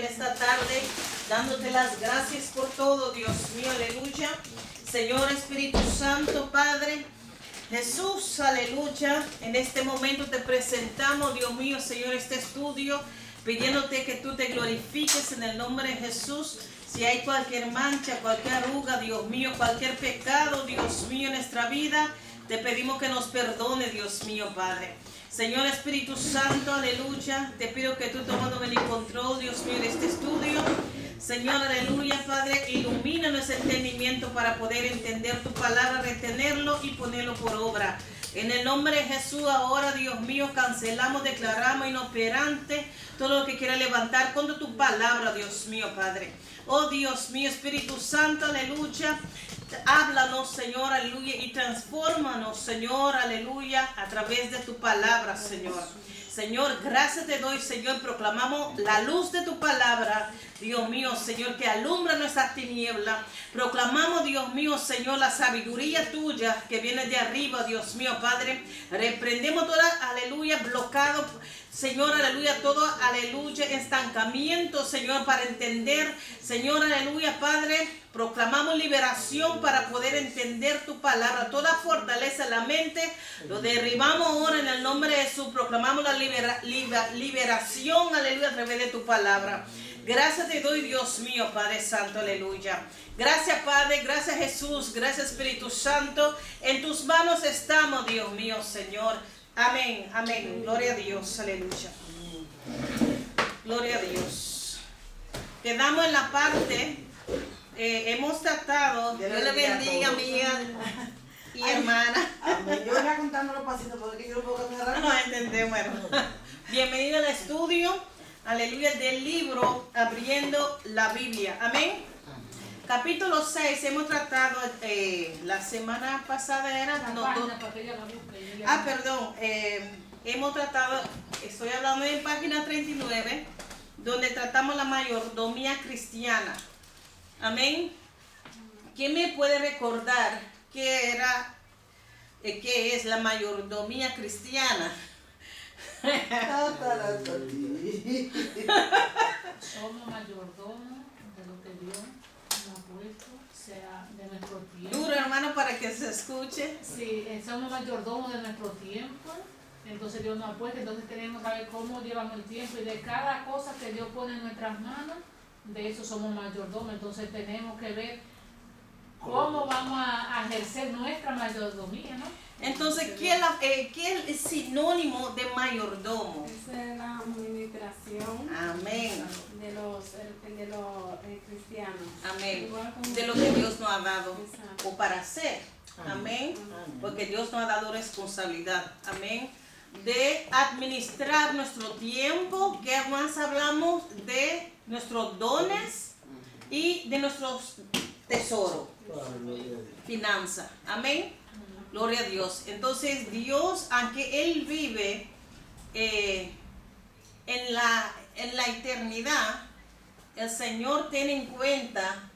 esta tarde, dándote las gracias por todo, Dios mío, aleluya. Señor Espíritu Santo, Padre, Jesús, aleluya. En este momento te presentamos, Dios mío, Señor, este estudio, pidiéndote que tú te glorifiques en el nombre de Jesús. Si hay cualquier mancha, cualquier arruga, Dios mío, cualquier pecado, Dios mío, en nuestra vida, te pedimos que nos perdone, Dios mío, Padre. Señor Espíritu Santo, aleluya, te pido que tú tomando el control, Dios mío, de este estudio. Señor, aleluya, Padre, ilumina nuestro entendimiento para poder entender tu palabra, retenerlo y ponerlo por obra. En el nombre de Jesús, ahora, Dios mío, cancelamos, declaramos inoperante todo lo que quiera levantar contra tu palabra, Dios mío, Padre. Oh, Dios mío, Espíritu Santo, aleluya. Háblanos, Señor, aleluya, y transfórmanos, Señor, aleluya, a través de tu palabra, Señor. Señor, gracias te doy, Señor, proclamamos la luz de tu palabra, Dios mío, Señor, que alumbra nuestra tiniebla. Proclamamos, Dios mío, Señor, la sabiduría tuya que viene de arriba, Dios mío, Padre. Reprendemos toda, aleluya, bloqueado, Señor, aleluya, todo, aleluya, estancamiento, Señor, para entender, Señor, aleluya, Padre. Proclamamos liberación para poder entender tu palabra. Toda fortaleza de la mente lo derribamos ahora en el nombre de Jesús. Proclamamos la liberación, aleluya, a través de tu palabra. Gracias te doy, Dios mío, Padre Santo, aleluya. Gracias, Padre, gracias, Jesús, gracias, Espíritu Santo. En tus manos estamos, Dios mío, Señor. Amén, amén. Gloria a Dios, aleluya. Gloria a Dios. Quedamos en la parte... hemos tratado, Dios le bendiga, amiga y hermana. Yo venía contando los pasitos porque yo no puedo cantar. No entendemos, bueno. Bienvenido al estudio, aleluya, del libro Abriendo la Biblia. Amén. Capítulo 6, hemos tratado, la semana pasada era... perdón. Hemos tratado, estoy hablando en página 39, donde tratamos la mayordomía cristiana. Amén. ¿Quién me puede recordar qué es la mayordomía cristiana? Somos mayordomos de lo que Dios nos ha puesto, sea de nuestro tiempo. Duro, hermano, para que se escuche. Sí, somos mayordomos de nuestro tiempo. Entonces Dios nos ha puesto, entonces tenemos que saber cómo llevamos el tiempo y de cada cosa que Dios pone en nuestras manos. De eso somos mayordomos, entonces tenemos que ver cómo vamos a ejercer nuestra mayordomía, ¿no? Entonces, ¿qué es el sinónimo de mayordomo? Esa es la administración. Amén. De los cristianos. Amén. Como De lo que Dios nos ha dado. Exacto. O para hacer. Amén. Porque Dios nos ha dado responsabilidad. Amén. De administrar nuestro tiempo, que más hablamos de nuestros dones y de nuestros tesoros, finanzas. Amén. Gloria a Dios. Entonces Dios, aunque Él vive en la eternidad, el Señor tiene en cuenta,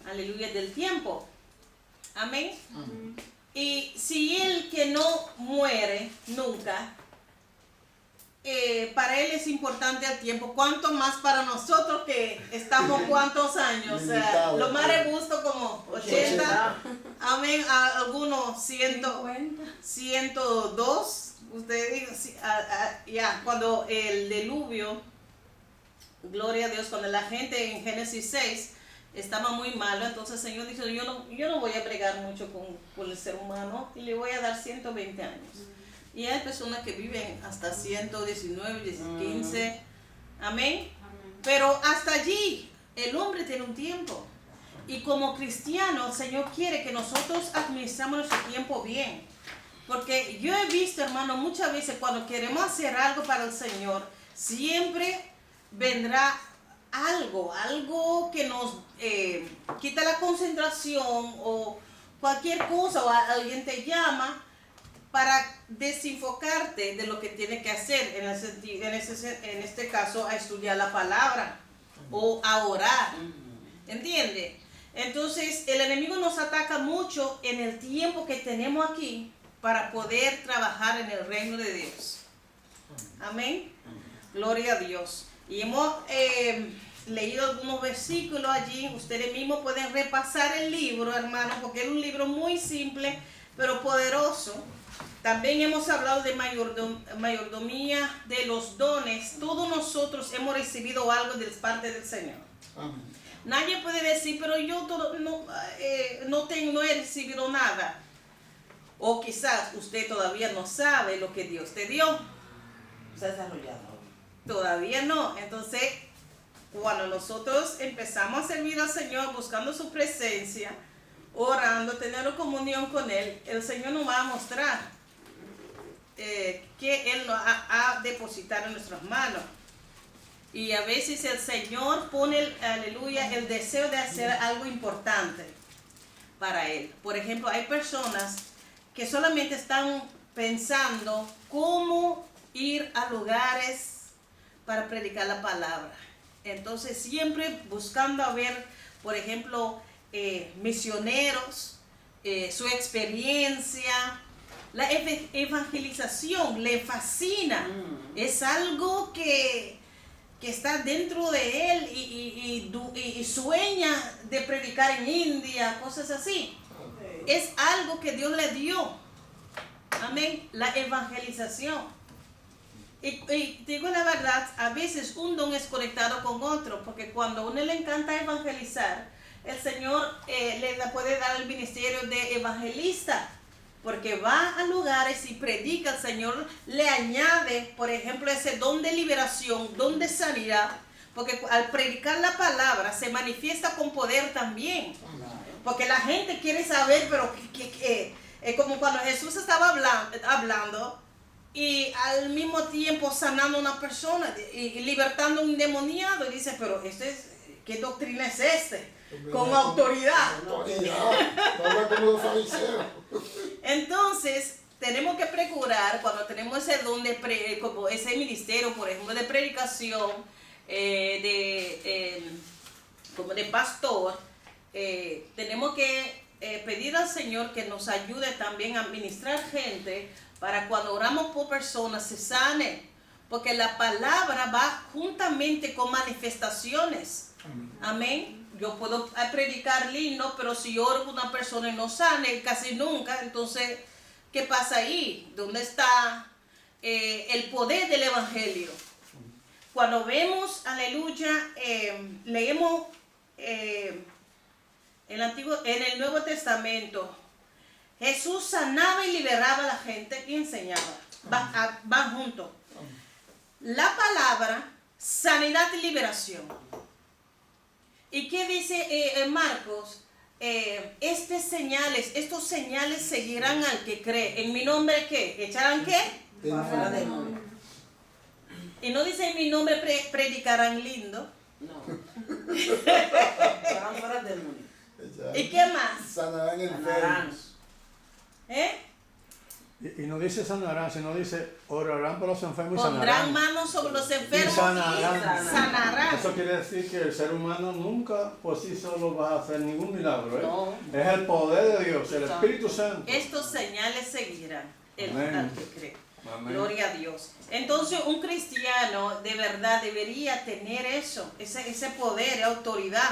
aleluya, del tiempo. Amén. Y si Él que no muere nunca, para Él es importante el tiempo, cuánto más para nosotros que estamos cuántos años, o sea, lo más robusto como 80, amén, a algunos 102, ustedes digan, cuando el diluvio, gloria a Dios, cuando la gente en Génesis 6 estaba muy malo, entonces el Señor dijo, yo no voy a bregar mucho con el ser humano y le voy a dar 120 años. Y hay personas que viven hasta 119, 15. Amén. Pero hasta allí el hombre tiene un tiempo. Y como cristiano, el Señor quiere que nosotros administramos nuestro tiempo bien. Porque yo he visto, hermano, muchas veces cuando queremos hacer algo para el Señor, siempre vendrá algo que nos quita la concentración o cualquier cosa, o alguien te llama para desenfocarte de lo que tienes que hacer, en este caso, a estudiar la palabra o a orar. ¿Entiende? Entonces, el enemigo nos ataca mucho en el tiempo que tenemos aquí para poder trabajar en el reino de Dios. Amén. Gloria a Dios. Y hemos leído algunos versículos allí. Ustedes mismos pueden repasar el libro, hermanos, porque es un libro muy simple, pero poderoso. También hemos hablado de mayordomía de los dones. Todos nosotros hemos recibido algo de parte del Señor. Amén. Nadie puede decir, pero yo no he recibido nada. O quizás usted todavía no sabe lo que Dios te dio. Se ha desarrollado. Todavía no. Entonces, cuando nosotros empezamos a servir al Señor, buscando su presencia, orando, teniendo comunión con Él, el Señor nos va a mostrar que Él nos ha depositado en nuestras manos. Y a veces el Señor pone, aleluya, el deseo de hacer algo importante para Él. Por ejemplo, hay personas que solamente están pensando cómo ir a lugares para predicar la palabra. Entonces siempre buscando a ver, por ejemplo, misioneros, su experiencia, la evangelización le fascina. Es algo que está dentro de él y sueña de predicar en India, cosas así. Es algo que Dios le dio. Amén. La evangelización. Y digo la verdad, a veces un don es conectado con otro, porque cuando a uno le encanta evangelizar, el Señor le puede dar el ministerio de evangelista, porque va a lugares y predica. El Señor le añade, por ejemplo, ese don de liberación, don de sanidad, porque al predicar la palabra se manifiesta con poder también, porque la gente quiere saber, pero como cuando Jesús estaba hablando y al mismo tiempo sanando a una persona y libertando a un endemoniado, y dice, pero ¿qué doctrina es con autoridad? Habla como los fariseos. Entonces, tenemos que procurar, cuando tenemos ese don como ese ministerio, por ejemplo, de predicación, como de pastor, tenemos que pedir al Señor que nos ayude también a ministrar gente, para cuando oramos por personas se sanen, porque la palabra va juntamente con manifestaciones. Amén. Yo puedo predicar lindo, pero si oro por una persona y no sane casi nunca, entonces, ¿qué pasa ahí? ¿Dónde está el poder del evangelio? Cuando vemos, aleluya, leemos en el Nuevo Testamento, Jesús sanaba y liberaba a la gente y enseñaba. Va junto. La palabra, sanidad y liberación. ¿Y qué dice Marcos? Estos señales seguirán al que cree. ¿En mi nombre qué? ¿Echarán qué? Fuera demonios. Y no dice en mi nombre predicarán lindo. No. Echarán fuera demonios. ¿Y qué más? Sanarán Sanarán. enfermos. Y no dice sanarán, sino dice orarán por los enfermos y Pondrán sanarán. manos sobre los enfermos Y sanarán. y sanarán. Eso quiere decir que el ser humano nunca por sí solo va a hacer ningún milagro. No. Es el poder de Dios, el Espíritu Santo. Estos señales seguirán Amén. al que cree. Amén. Gloria a Dios. Entonces un cristiano de verdad debería tener eso, ese poder, autoridad.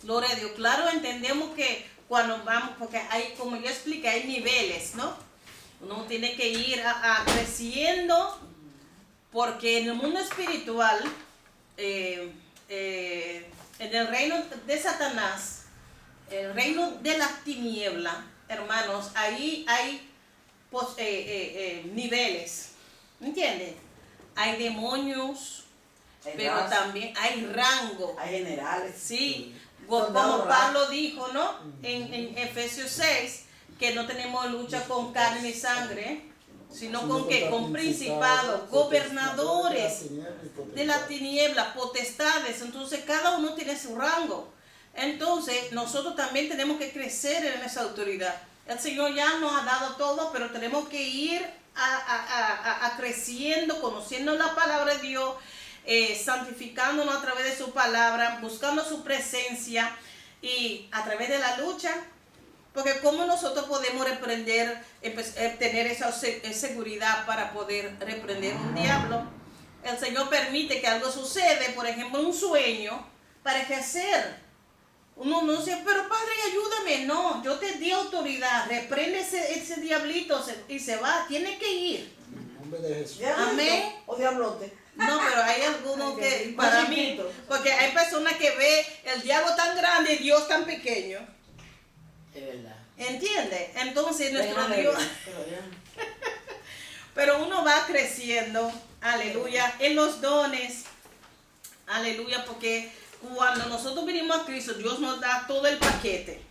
Gloria a Dios. Claro, entendemos que cuando vamos, porque hay, como yo expliqué, hay niveles, ¿no? Uno tiene que ir creciendo, porque en el mundo espiritual, en el reino de Satanás, el reino de la tiniebla, hermanos, ahí hay niveles, ¿entiendes? Hay demonios, pero raza, también hay rango. hay generales. Sí, Soldado como Pablo dijo, ¿no? En Efesios 6, que no tenemos lucha con carne ni sangre, sino con qué, con principados, gobernadores de la tiniebla, potestades. Entonces cada uno tiene su rango. Entonces nosotros también tenemos que crecer en esa autoridad. El Señor ya nos ha dado todo, pero tenemos que ir creciendo, conociendo la palabra de Dios, santificándonos a través de su palabra, buscando su presencia y a través de la lucha. Porque cómo nosotros podemos tener esa seguridad para poder reprender un diablo. el Señor permite que algo sucede, por ejemplo, un sueño, para ejercer. Uno no dice, pero Padre, ayúdame. No, yo te di autoridad. Reprende ese diablito y se va. Tiene que ir. En nombre de Jesús. ¿Diablito Amén. o diablote? No, pero hay algunos que, para mí, Chiquito. porque hay personas que ve el diablo tan grande y Dios tan pequeño. Es verdad. ¿Entiende? Entonces nuestro Venga, Dios, pero ya. pero uno va creciendo, aleluya, en los dones, aleluya, porque cuando nosotros venimos a Cristo, Dios nos da todo el paquete.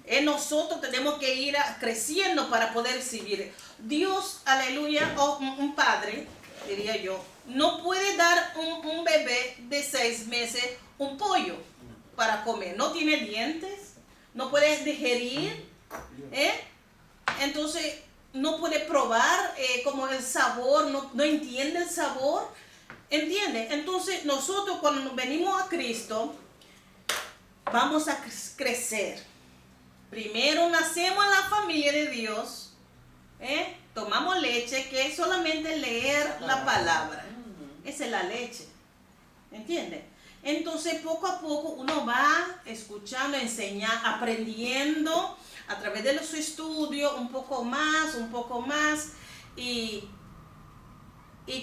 En nosotros tenemos que ir creciendo para poder recibir. Dios, aleluya, o un padre, diría yo, no puede dar un bebé de 6 meses un pollo para comer. No tiene dientes, no puede digerir, entonces no puede probar como el sabor, no entiende el sabor, ¿entiende? Entonces nosotros cuando venimos a Cristo, vamos a crecer. Primero nacemos en la familia de Dios, tomamos leche, que es solamente leer la palabra. Esa es la leche, ¿entiende? Entonces poco a poco uno va escuchando, enseñando, aprendiendo a través de su estudio un poco más, y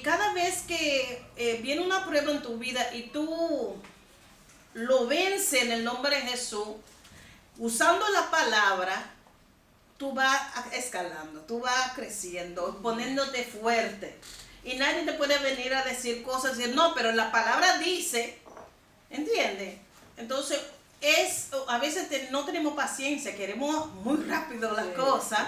cada vez que viene una prueba en tu vida y tú lo vences en el nombre de Jesús, usando la palabra, tú vas escalando, tú vas creciendo, poniéndote fuerte. Y nadie te puede venir a decir cosas, decir, no, pero la palabra dice, ¿entiendes? Entonces, a veces no tenemos paciencia, queremos muy rápido las cosas,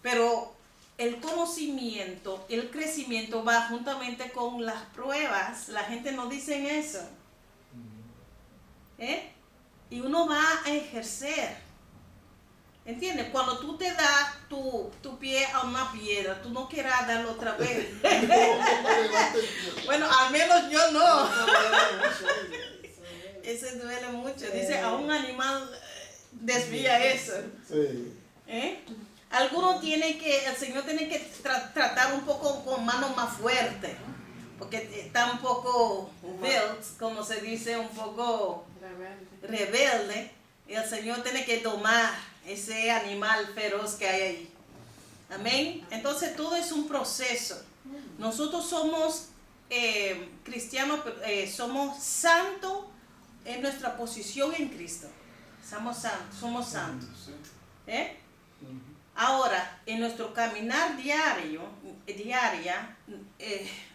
pero el conocimiento, el crecimiento va juntamente con las pruebas. La gente no dice eso. Y uno va a ejercer. ¿Entiendes? Cuando tú te das tu pie a una piedra, tú no quieras darlo otra vez. Bueno, al menos yo no. Ese duele mucho. Dice, a un animal desvía eso. Sí. Algunos el Señor tiene que tratar un poco con manos más fuertes. Porque está un poco built, como se dice, un poco rebelde. Y el Señor tiene que domar ese animal feroz que hay ahí. Amén. Entonces todo es un proceso. Nosotros somos cristianos, somos santos en nuestra posición en Cristo. Somos santos. Ahora, en nuestro caminar diaria,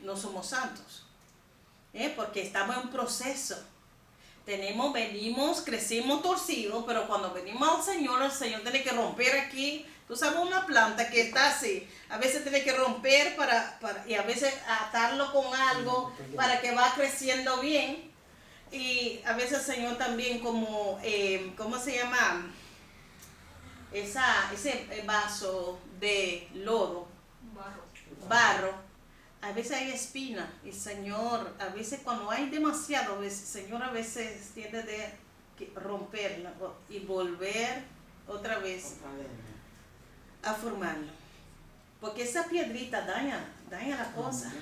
no somos santos. Porque estamos en un proceso. Venimos, crecimos torcidos, pero cuando venimos al Señor, el Señor tiene que romper aquí. Tú sabes, una planta que está así, a veces tiene que romper y a veces atarlo con algo para que va creciendo bien. Y a veces el Señor también como, ¿cómo se llama? Ese vaso de lodo, barro. A veces hay espina y Señor, a veces cuando hay demasiado, Señor a veces tiende de romperla y volver otra vez a formarlo. Porque esa piedrita daña la cosa.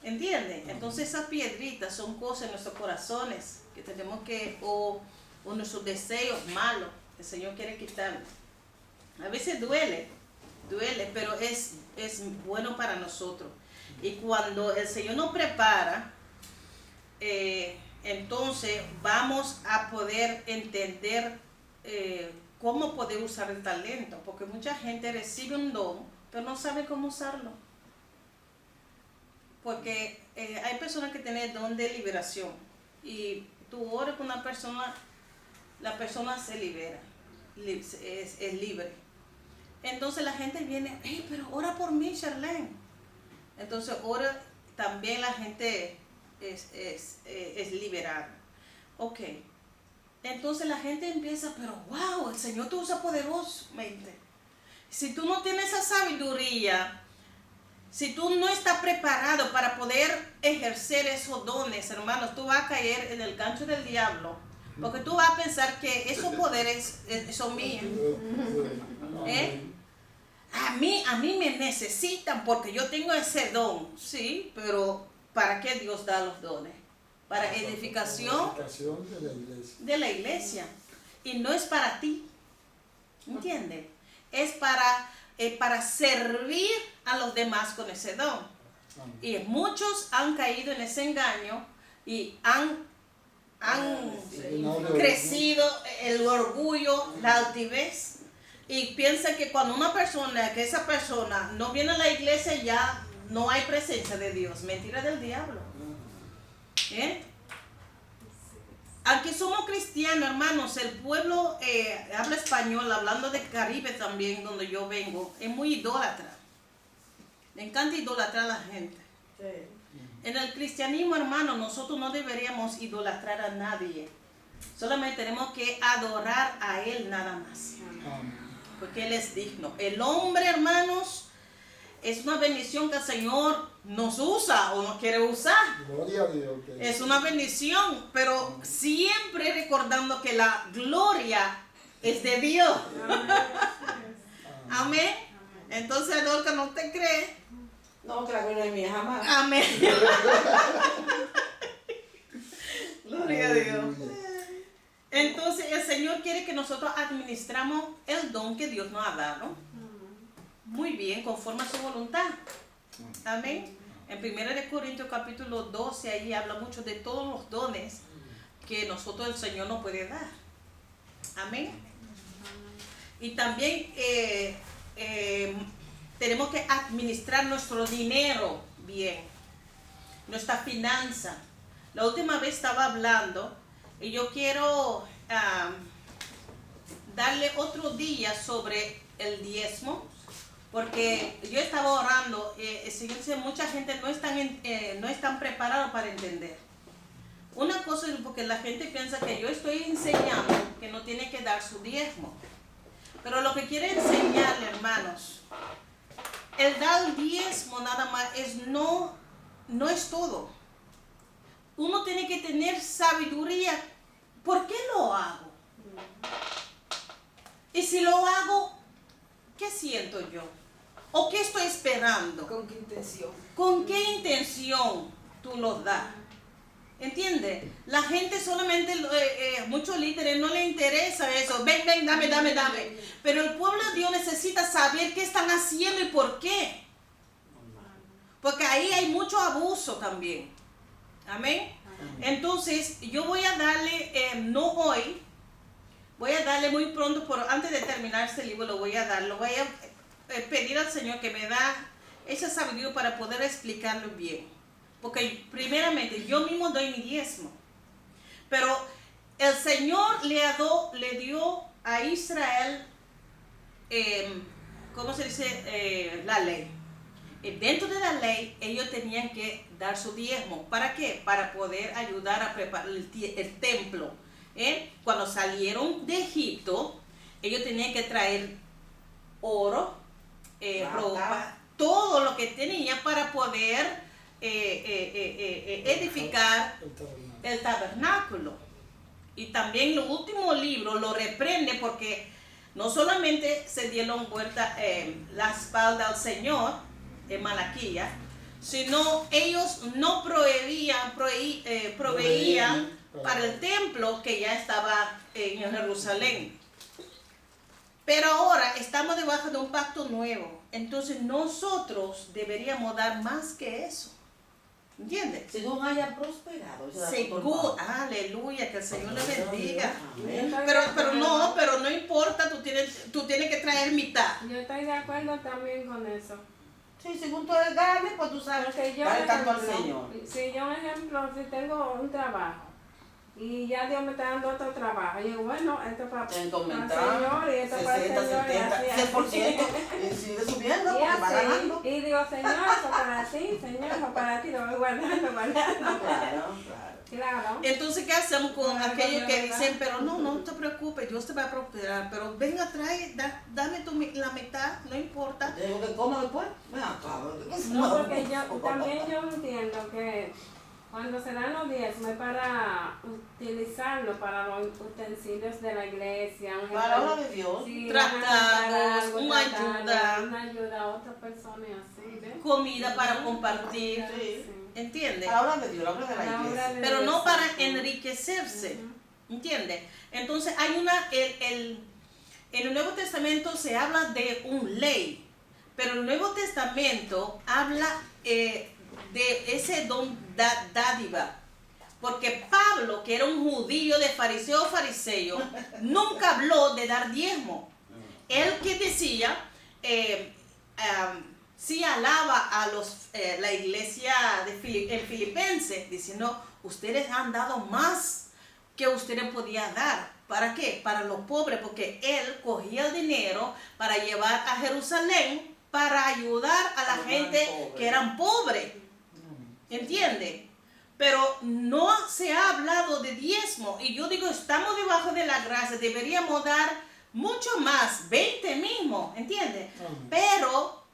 ¿Entiendes? Entonces esas piedritas son cosas en nuestros corazones que tenemos que, o nuestros deseos malos, el Señor quiere quitarlos. A veces duele, pero es bueno para nosotros. Y cuando el Señor nos prepara, entonces vamos a poder entender cómo poder usar el talento, porque mucha gente recibe un don, pero no sabe cómo usarlo. Porque hay personas que tienen don de liberación, y tú oras con una persona, la persona se libera, es libre. Entonces la gente viene, hey, pero ora por mí, Charlene. Entonces ora, también la gente es liberada. Ok. Entonces la gente empieza, pero wow, el Señor te usa poderosamente. Si tú no tienes esa sabiduría, si tú no estás preparado para poder ejercer esos dones, hermanos, tú vas a caer en el gancho del diablo. Porque tú vas a pensar que esos poderes son míos. A mí me necesitan porque yo tengo ese don. Sí, pero ¿para qué Dios da los dones? Para edificación Edificación de la iglesia. de la iglesia. Y no es para ti. ¿Entiendes? Es para servir a los demás con ese don. Amén. Y muchos han caído en ese engaño y han crecido el orgullo, la altivez, y piensan que cuando esa persona no viene a la iglesia, ya no hay presencia de Dios. Mentira del diablo. ¿Eh? Aquí somos cristianos, hermanos. El pueblo habla español, hablando de Caribe también, donde yo vengo, es muy idólatra. Le encanta idolatrar a la gente. Sí. En el cristianismo, hermano, nosotros no deberíamos idolatrar a nadie. Solamente tenemos que adorar a Él nada más. Amén. Porque Él es digno. El hombre, hermanos, es una bendición que el Señor nos usa o nos quiere usar. Gloria a Dios. que- Es una bendición, pero siempre recordando que la gloria es de Dios. Amén. Entonces, Adolka, ¿no te cree? No, que la gloria es mía jamás. Amén. Gloria a Dios. Aleluya. Entonces el Señor quiere que nosotros administramos el don que Dios nos ha dado muy bien, conforme a su voluntad. Amén. En 1 Corintios capítulo 12, ahí habla mucho de todos los dones que nosotros el Señor nos puede dar. Amén. Y también tenemos que administrar nuestro dinero bien, nuestra finanza. La última vez estaba hablando y yo quiero darle otro día sobre el diezmo, porque yo estaba orando. El Señor dice, mucha gente no están preparados para entender. Una cosa es porque la gente piensa que yo estoy enseñando que no tiene que dar su diezmo. Pero lo que quiero enseñarle, hermanos, el dar diezmo nada más no es todo. Uno tiene que tener sabiduría. ¿Por qué lo hago? Y si lo hago, ¿qué siento yo? ¿O qué estoy esperando? ¿Con qué intención? ¿Con qué intención tú lo das? ¿Entiendes? La gente solamente, muchos líderes no les interesa eso. Ven, dame. Pero el pueblo de Dios necesita saber qué están haciendo y por qué. Porque ahí hay mucho abuso también. Amén. Entonces, yo voy a darle, no hoy, voy a darle muy pronto, antes de terminar este libro, lo voy a pedir al Señor que me da esa sabiduría para poder explicarlo bien. Porque primeramente, yo mismo doy mi diezmo. Pero el Señor le dio a Israel, ¿cómo se dice? La ley. Y dentro de la ley, ellos tenían que dar su diezmo. ¿Para qué? Para poder ayudar a preparar el templo. Cuando salieron de Egipto, ellos tenían que traer oro, ropa, todo lo que tenían para poder edificar el tabernáculo. Y también el último libro lo reprende porque no solamente se dieron vuelta la espalda al Señor en Malaquía, sino ellos no proveían para el templo que ya estaba en Jerusalén. Pero ahora estamos debajo de un pacto nuevo, entonces nosotros deberíamos dar más que eso. ¿Entiendes? Según haya prosperado. Según, aleluya, que el Señor le bendiga. Amén. Pero no importa, tú tienes que traer mitad. Yo estoy de acuerdo también con eso. Sí, según tú ganes, pues tú sabes Porque yo, dale tanto al ejemplo, Señor. si yo, ejemplo, si tengo un trabajo y ya Dios me está dando otro trabajo, yo digo, bueno, esto es para el Señor y esto es para el 60, Señor. 70, y así, 100%. Y sigue subiendo, y porque va así, ganando. y digo, Señor, eso para ti, Señor, eso para ti, lo voy guardando. Claro. Claro. Entonces, ¿qué hacemos con Claro, aquellos que ¿verdad? dicen, pero no te preocupes, Dios te va a prosperar, pero venga, dame la mitad, no importa? Digo que como después. Ven acá. No, porque yo también yo entiendo que Cuando se dan los diezmos es para utilizarlo para los utensilios de la iglesia. Para la obra de Dios. Sí, Tratados, una una ayuda a otra persona y así, ¿ves? comida para compartir, Sí. ¿entiendes? Para la obra de Dios, la obra de Para la la obra iglesia. de Pero no Dios, para sí. enriquecerse, Ujú. ¿entiendes? Entonces hay en el Nuevo Testamento se habla de un ley, pero el Nuevo Testamento habla de ese don dádiva. Porque Pablo, que era un judío de fariseo, nunca habló de dar diezmo. Él que decía, sí alaba a la iglesia en Filipenses, diciendo, ustedes han dado más que ustedes podían dar. ¿Para qué? Para los pobres, porque él cogía el dinero para llevar a Jerusalén para ayudar a la gente que eran pobres. ¿Entiende? Pero no se ha hablado de diezmo. Y yo digo, estamos debajo de la gracia, deberíamos dar mucho más, 20 mismo, ¿entiende? Pero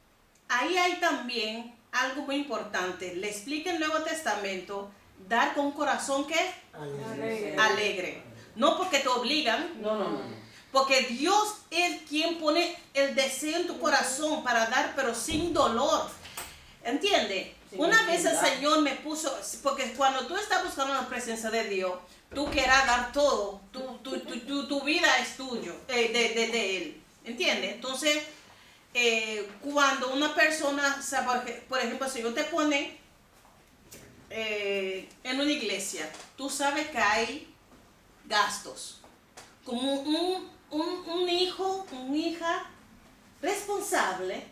ahí hay también algo muy importante. Le explica el Nuevo Testamento, dar con un corazón que alegre. No porque te obligan, No. porque Dios es quien pone el deseo en tu corazón para dar, pero sin dolor. ¿Entiendes? Sí, Una vez el ¿verdad? Señor me puso, porque cuando tú estás buscando la presencia de Dios, tú quieras dar todo, tu vida es tuyo, de Él. ¿Entiendes? Entonces, cuando una persona, por ejemplo, si yo te pone en una iglesia, tú sabes que hay gastos. Como un hijo, una hija responsable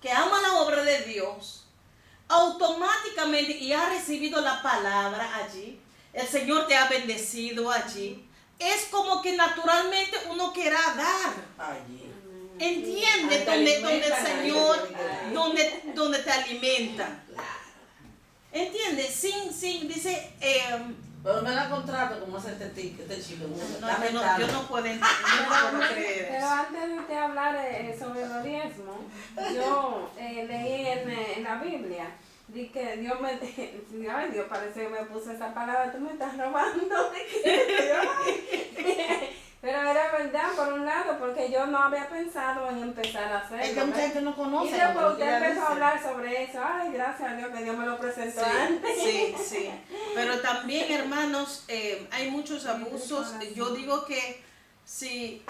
que ama la obra de Dios, automáticamente y ha recibido la palabra allí, el Señor te ha bendecido allí, es como que naturalmente uno quiera dar. Allí. ¿Entiendes? Ahí te Donde el alimentan, Señor, ahí donde te alimentan. ¿Entiendes? Sin, dice, Pero me la contrato como hace este chico. yo no puedo creer Pero eso. antes de hablar sobre los diezmos, yo leí en la Biblia, di que Dios me... Ay, Dios, parece que me puso esa palabra, tú me estás robando. Pero era verdad, por un lado, porque yo no había pensado en empezar a hacerlo. Es que mucha gente no conoce. Y después lo que usted ella empezó a dice. hablar sobre eso. Ay, gracias a Dios que Dios me lo presentó antes. Sí. Pero también, hermanos, hay muchos abusos. Yo digo que si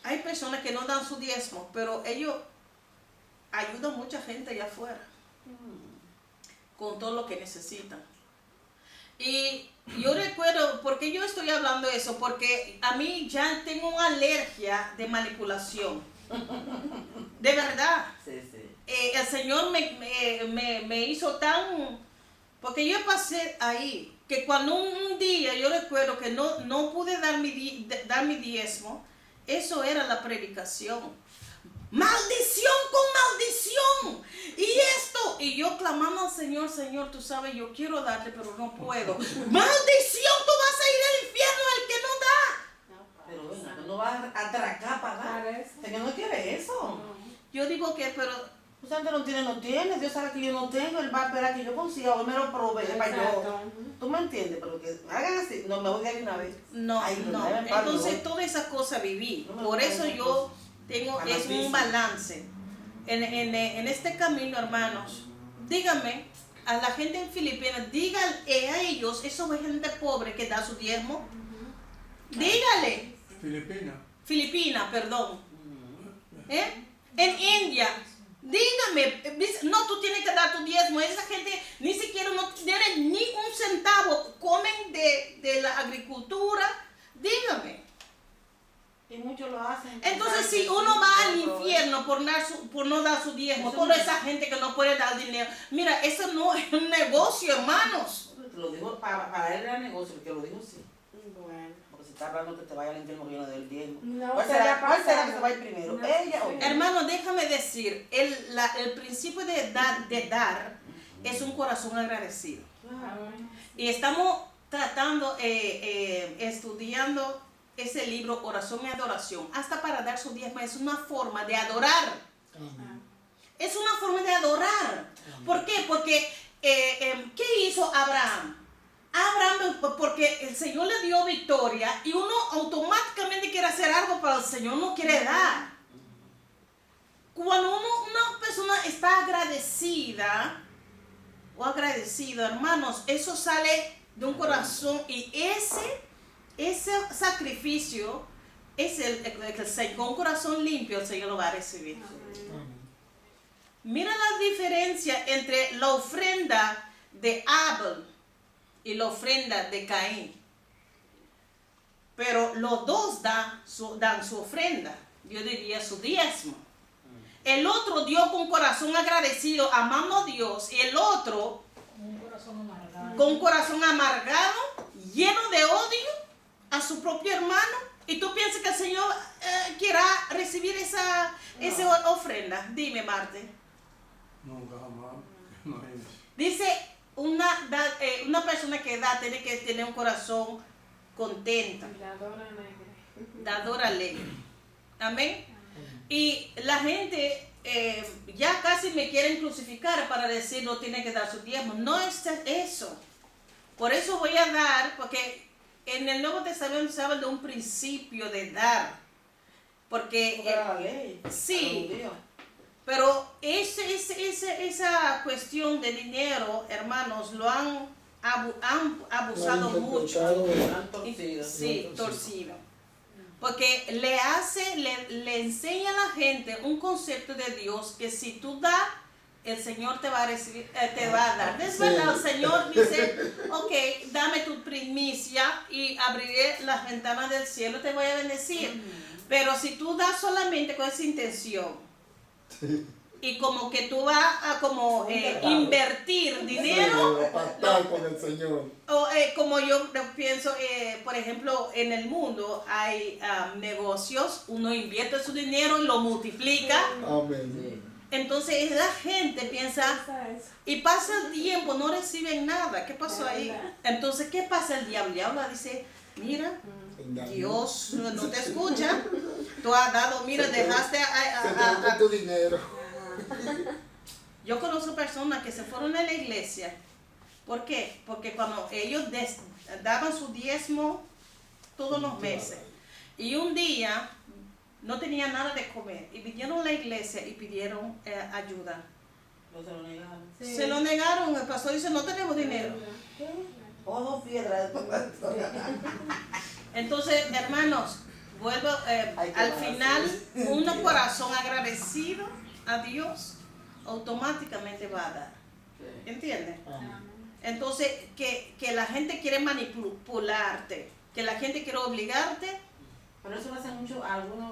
hay personas que no dan su diezmo, pero ellos ayudan a mucha gente allá afuera con todo lo que necesitan. Y yo recuerdo, ¿por qué yo estoy hablando de eso? Porque a mí ya tengo una alergia de manipulación. De verdad. Sí. El Señor me hizo tan... Porque yo pasé ahí, que cuando un día yo recuerdo que no pude dar mi diezmo, eso era la predicación. ¡Maldición con maldición! Y esto, y yo clamando al Señor, Señor, tú sabes, yo quiero darte, pero no puedo. ¡Maldición! Tú vas a ir al infierno el que no da. Pero venga, no vas a atracar para dar. Parece. Señor no quiere eso. Yo digo que, pero Usted antes no tiene. Dios sabe que yo no tengo. Él va a esperar que yo consiga. Hoy me lo provee para yo. Exacto. ¿Tú me entiendes? Pero que hagan así. No, me voy de ahí una vez. no, Ay, no. deben pagar, Entonces, ¿no? toda esa cosa viví. No me Por gusta eso esa yo cosa. tengo, es Fanatismo. un balance. En este camino, hermanos, díganme a la gente en Filipinas, díganle a ellos, eso es gente pobre que da su diezmo. Dígale, Filipina, perdón. En India, dígame, no, tú tienes que dar tu diezmo. Esa gente ni siquiera no tiene ni un centavo, comen de la agricultura. Dígame. Y muchos lo hacen. Entonces, si uno va al infierno por no dar su diezmo, Eso toda no- esa gente que no puede dar dinero, mira, eso no es un negocio, hermanos. Te lo digo para él era negocio, porque lo digo sí. Bueno. Porque si está hablando que te vaya al infierno lleno del diezmo. No, ¿Cuál se será, le ha cuál será que pasado. se va a ir primero? No ¿Ella o sé. yo? Hermano, déjame decir, el principio de dar es un corazón agradecido. Y estamos tratando, estudiando ese libro, Oración y Adoración, hasta para dar su diezmo. Es una forma de adorar. Es una forma de adorar. ¿Por qué? Porque, ¿qué hizo Abraham? porque el Señor le dio victoria y uno automáticamente quiere hacer algo para el Señor, no quiere dar. Cuando una persona está agradecida o agradecido, hermanos, eso sale de un corazón y ese sacrificio es con un corazón limpio el Señor lo va a recibir. Mira la diferencia entre la ofrenda de Abel y la ofrenda de Caín. Pero los dos dan su ofrenda, yo diría su diezmo. El otro dio con corazón agradecido, amando a Dios, y el otro con un corazón amargado, lleno de odio a su propio hermano. Y tú piensas que el Señor quiera recibir esa ofrenda. Dime, Marte. Nunca jamás. Imagínese. Dice, una persona que da tiene que tener un corazón contento, dador alegre. Amén. Y la gente ya casi me quieren crucificar para decir no tiene que dar su diezmo. No es eso. Por eso voy a dar, porque en el Nuevo Testamento se habla de un principio de dar. Porque Era la ley. sí. Pero esa cuestión de dinero, hermanos, lo han abusado mucho. Han torcido. Sí, torcido. Porque le enseña a la gente un concepto de Dios que si tú das, el Señor te va a recibir, te va a dar. Es verdad, el Señor dice, ok, dame tu primicia y abriré las ventanas del cielo, te voy a bendecir. Pero si tú das solamente con esa intención, y como que tú vas a invertir dinero, Pactar con el Señor. o como yo pienso, por ejemplo, en el mundo hay negocios, uno invierte su dinero y lo multiplica. Amén. Entonces la gente piensa, y pasa el tiempo, no reciben nada. ¿Qué pasó ahí? Entonces, ¿qué pasa el diablo? El diablo dice, mira, Dios no te escucha, tú has dado, mira, dejaste Se te tu dinero. Yo conozco personas que se fueron a la iglesia. ¿Por qué? Porque cuando ellos daban su diezmo todos los meses y un día no tenían nada de comer y vinieron a la iglesia y pidieron ayuda. No se lo negaron. Sí. Se lo negaron, el pastor dice, no tenemos dinero. Ojo, piedra. Entonces, hermanos, vuelvo al final, un corazón agradecido a Dios automáticamente va a dar. ¿Entiendes? Entonces, que la gente quiere manipularte, que la gente quiere obligarte. Pero eso lo hacen mucho algunos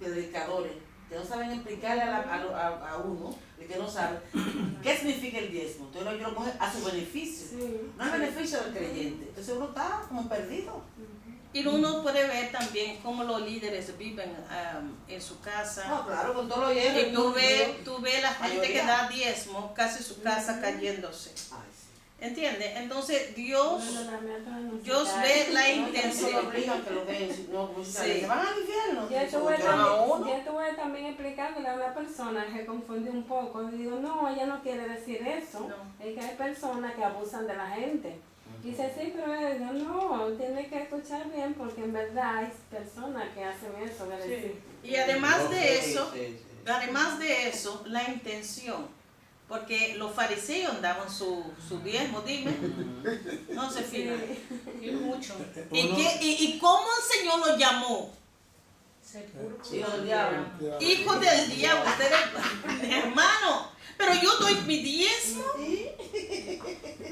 predicadores que no saben explicarle a uno, el que no sabe, qué significa el diezmo. Entonces yo lo coge a su beneficio, no al beneficio del creyente. Entonces uno está como perdido. Y uno puede ver también cómo los líderes viven en su casa. No, claro, con todo lo hierro. Y tú ves la gente que da diezmo, casi su casa cayéndose. ¿Entiendes? Entonces Dios ve la intención. Se van al infierno. Ya estuve también explicándole a una persona que confunde un poco. Y digo, no, ella no quiere decir eso. No. Es que hay personas que abusan de la gente. Dice, sí, pero ella no, tiene que escuchar bien porque en verdad hay personas que hacen eso. Y además de eso, la intención. Porque los fariseos daban su diezmo, dime. No se fija. Y mucho. ¿Y cómo el Señor lo llamó? Hijo del diablo. Hijo del diablo. Ustedes, hermano, pero yo doy mi diezmo.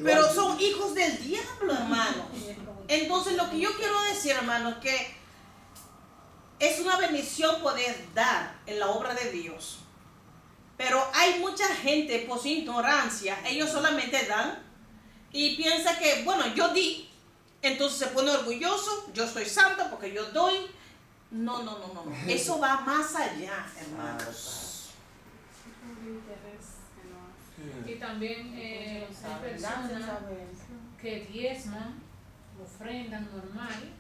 Pero son hijos del diablo, hermano. Entonces lo que yo quiero decir, hermano, es que es una bendición poder dar en la obra de Dios. Pero hay mucha gente por su ignorancia, ellos solamente dan y piensa que, bueno, yo di, entonces se pone orgulloso, yo soy santo porque yo doy. No. Eso va más allá, hermanos. Y también hay personas que diezman, ofrendan normal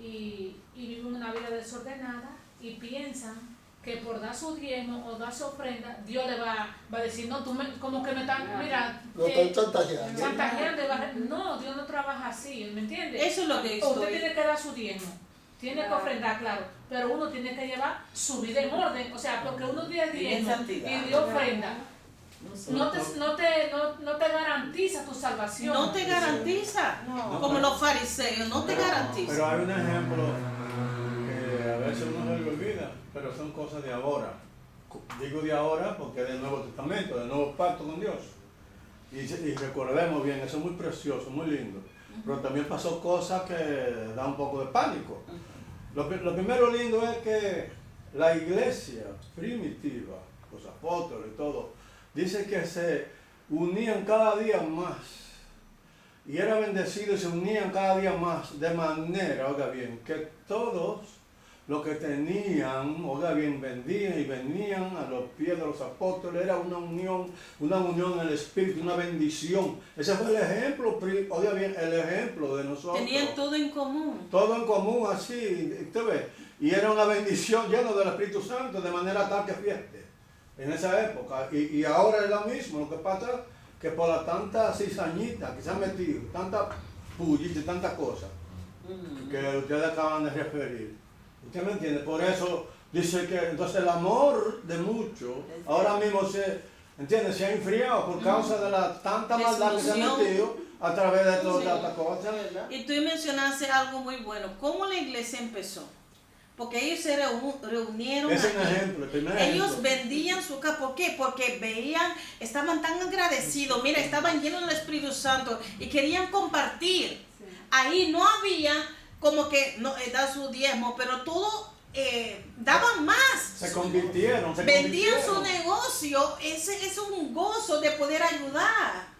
y viven una vida desordenada y piensan que por dar su diezmo o dar su ofrenda, Dios le va a decir, no, como que me están, mira, Lo están chantajeando. chantajeando. No, Dios no trabaja trabaja así, ¿me entiendes? Eso es lo que Usted estoy. tiene que dar su diezmo, tiene que ofrendar, claro, pero uno tiene que llevar su vida en orden, o sea, porque uno tiene Vive en diezmo santidad. y Dios ofrenda. No te garantiza tu salvación. No te garantiza, como los fariseos, no te garantiza. Pero hay un ejemplo que a veces uno se le olvida, pero son cosas de ahora. Digo de ahora porque es del Nuevo Testamento, del Nuevo Pacto con Dios. Y recordemos bien, eso es muy precioso, muy lindo. Pero también pasó cosas que da un poco de pánico. Lo primero lindo es que la iglesia primitiva, los apóstoles y todo, dice que se unían cada día más. Y era bendecido y se unían cada día más de manera, oiga bien, que todos los que tenían, oiga bien, vendían y venían a los pies de los apóstoles. Era una unión en el Espíritu, una bendición. Ese fue el ejemplo, oiga bien, el ejemplo de nosotros. Tenían todo en común. Todo en común, así, usted ve. Y era una bendición llena del Espíritu Santo, de manera tal que fíjate, en esa época. Y ahora es lo mismo. Lo que pasa es que por la tanta cizañita que se han metido, tanta pullita y tanta cosa, que ustedes acaban de referir. ¿Usted me entiende? Por eso dice que entonces el amor de muchos ahora mismo se ha enfriado por causa de la tanta maldad que se ha metido a través de todas estas cosas. Y tú mencionaste algo muy bueno. ¿Cómo la iglesia empezó? Porque ellos se reunieron. Es un aquí. ejemplo, el primer Ellos ejemplo. vendían su casa. ¿Por qué? Porque veían, estaban tan agradecidos. Mira, estaban llenos del Espíritu Santo y querían compartir. Ahí no había como que no da su diezmo, pero todo daban más. Se convirtieron. Vendían su negocio. Ese es un gozo de poder ayudar.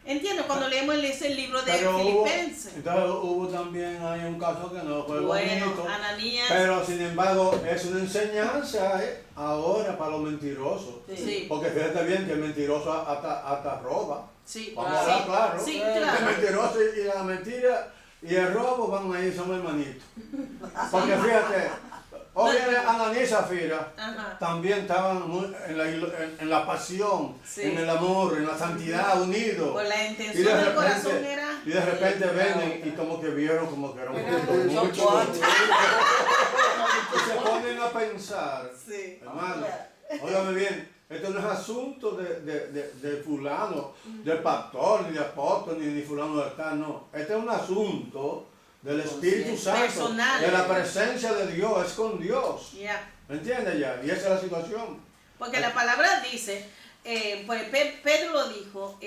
Entiendo cuando leemos el libro de Pero Filipenses. entonces hubo también hay un caso que no fue Bueno, bonito. Ananías. Pero sin embargo es una enseñanza ahora para los mentirosos. Sí. Porque fíjate bien que el mentiroso hasta roba. Sí, Vamos a hablar claro. Sí, El claro. mentiroso y la mentira y el robo van ahí, son hermanitos. Porque fíjate, hoy Ananías y Zafira Ajá. también estaban en la pasión, Sí. en el amor, en la santidad, unidos. Por la Y intención de del corazón repente, era. y de repente ven y como que vieron como que era un poquito mucho. Y se ponen a pensar, Sí. hermano, óigame bien, esto no es asunto de fulano, del pastor, ni de apóstol, ni fulano de tal, no. Este es un asunto del Espíritu Santo, personal. de la presencia de Dios, es con Dios. Ya. ¿Me entiendes ya? Y esa es la situación. Porque la palabra dice, pues Pedro lo dijo,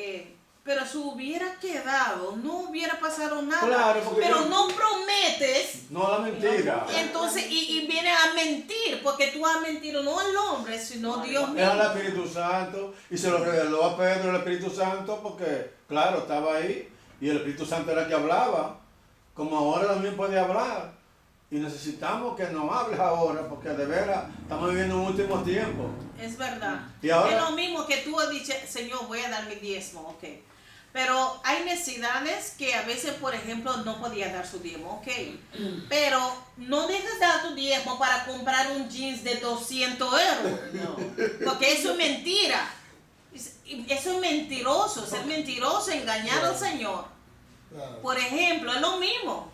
pero si hubiera quedado, no hubiera pasado nada. Claro, porque pero yo- no prometes, No la mentira. entonces, y viene a mentir, porque tú has mentido no al hombre, sino Dios Es al mismo. Espíritu Santo y se lo reveló a Pedro el Espíritu Santo porque, claro, estaba ahí y el Espíritu Santo era el que hablaba, como ahora también puede hablar. Y necesitamos que nos hables ahora porque de veras estamos viviendo un último tiempo. Es verdad. Y ahora- Es lo mismo que tú has dicho, Señor, voy a dar mi diezmo, ok. Pero hay necesidades que a veces, por ejemplo, no podía dar su diezmo, ok. Pero no dejes dar tu diezmo para comprar un jeans de 200 euros. No. Porque eso es mentira. Eso es mentiroso, ser mentiroso, engañar al Señor. Claro. Por ejemplo, es lo mismo.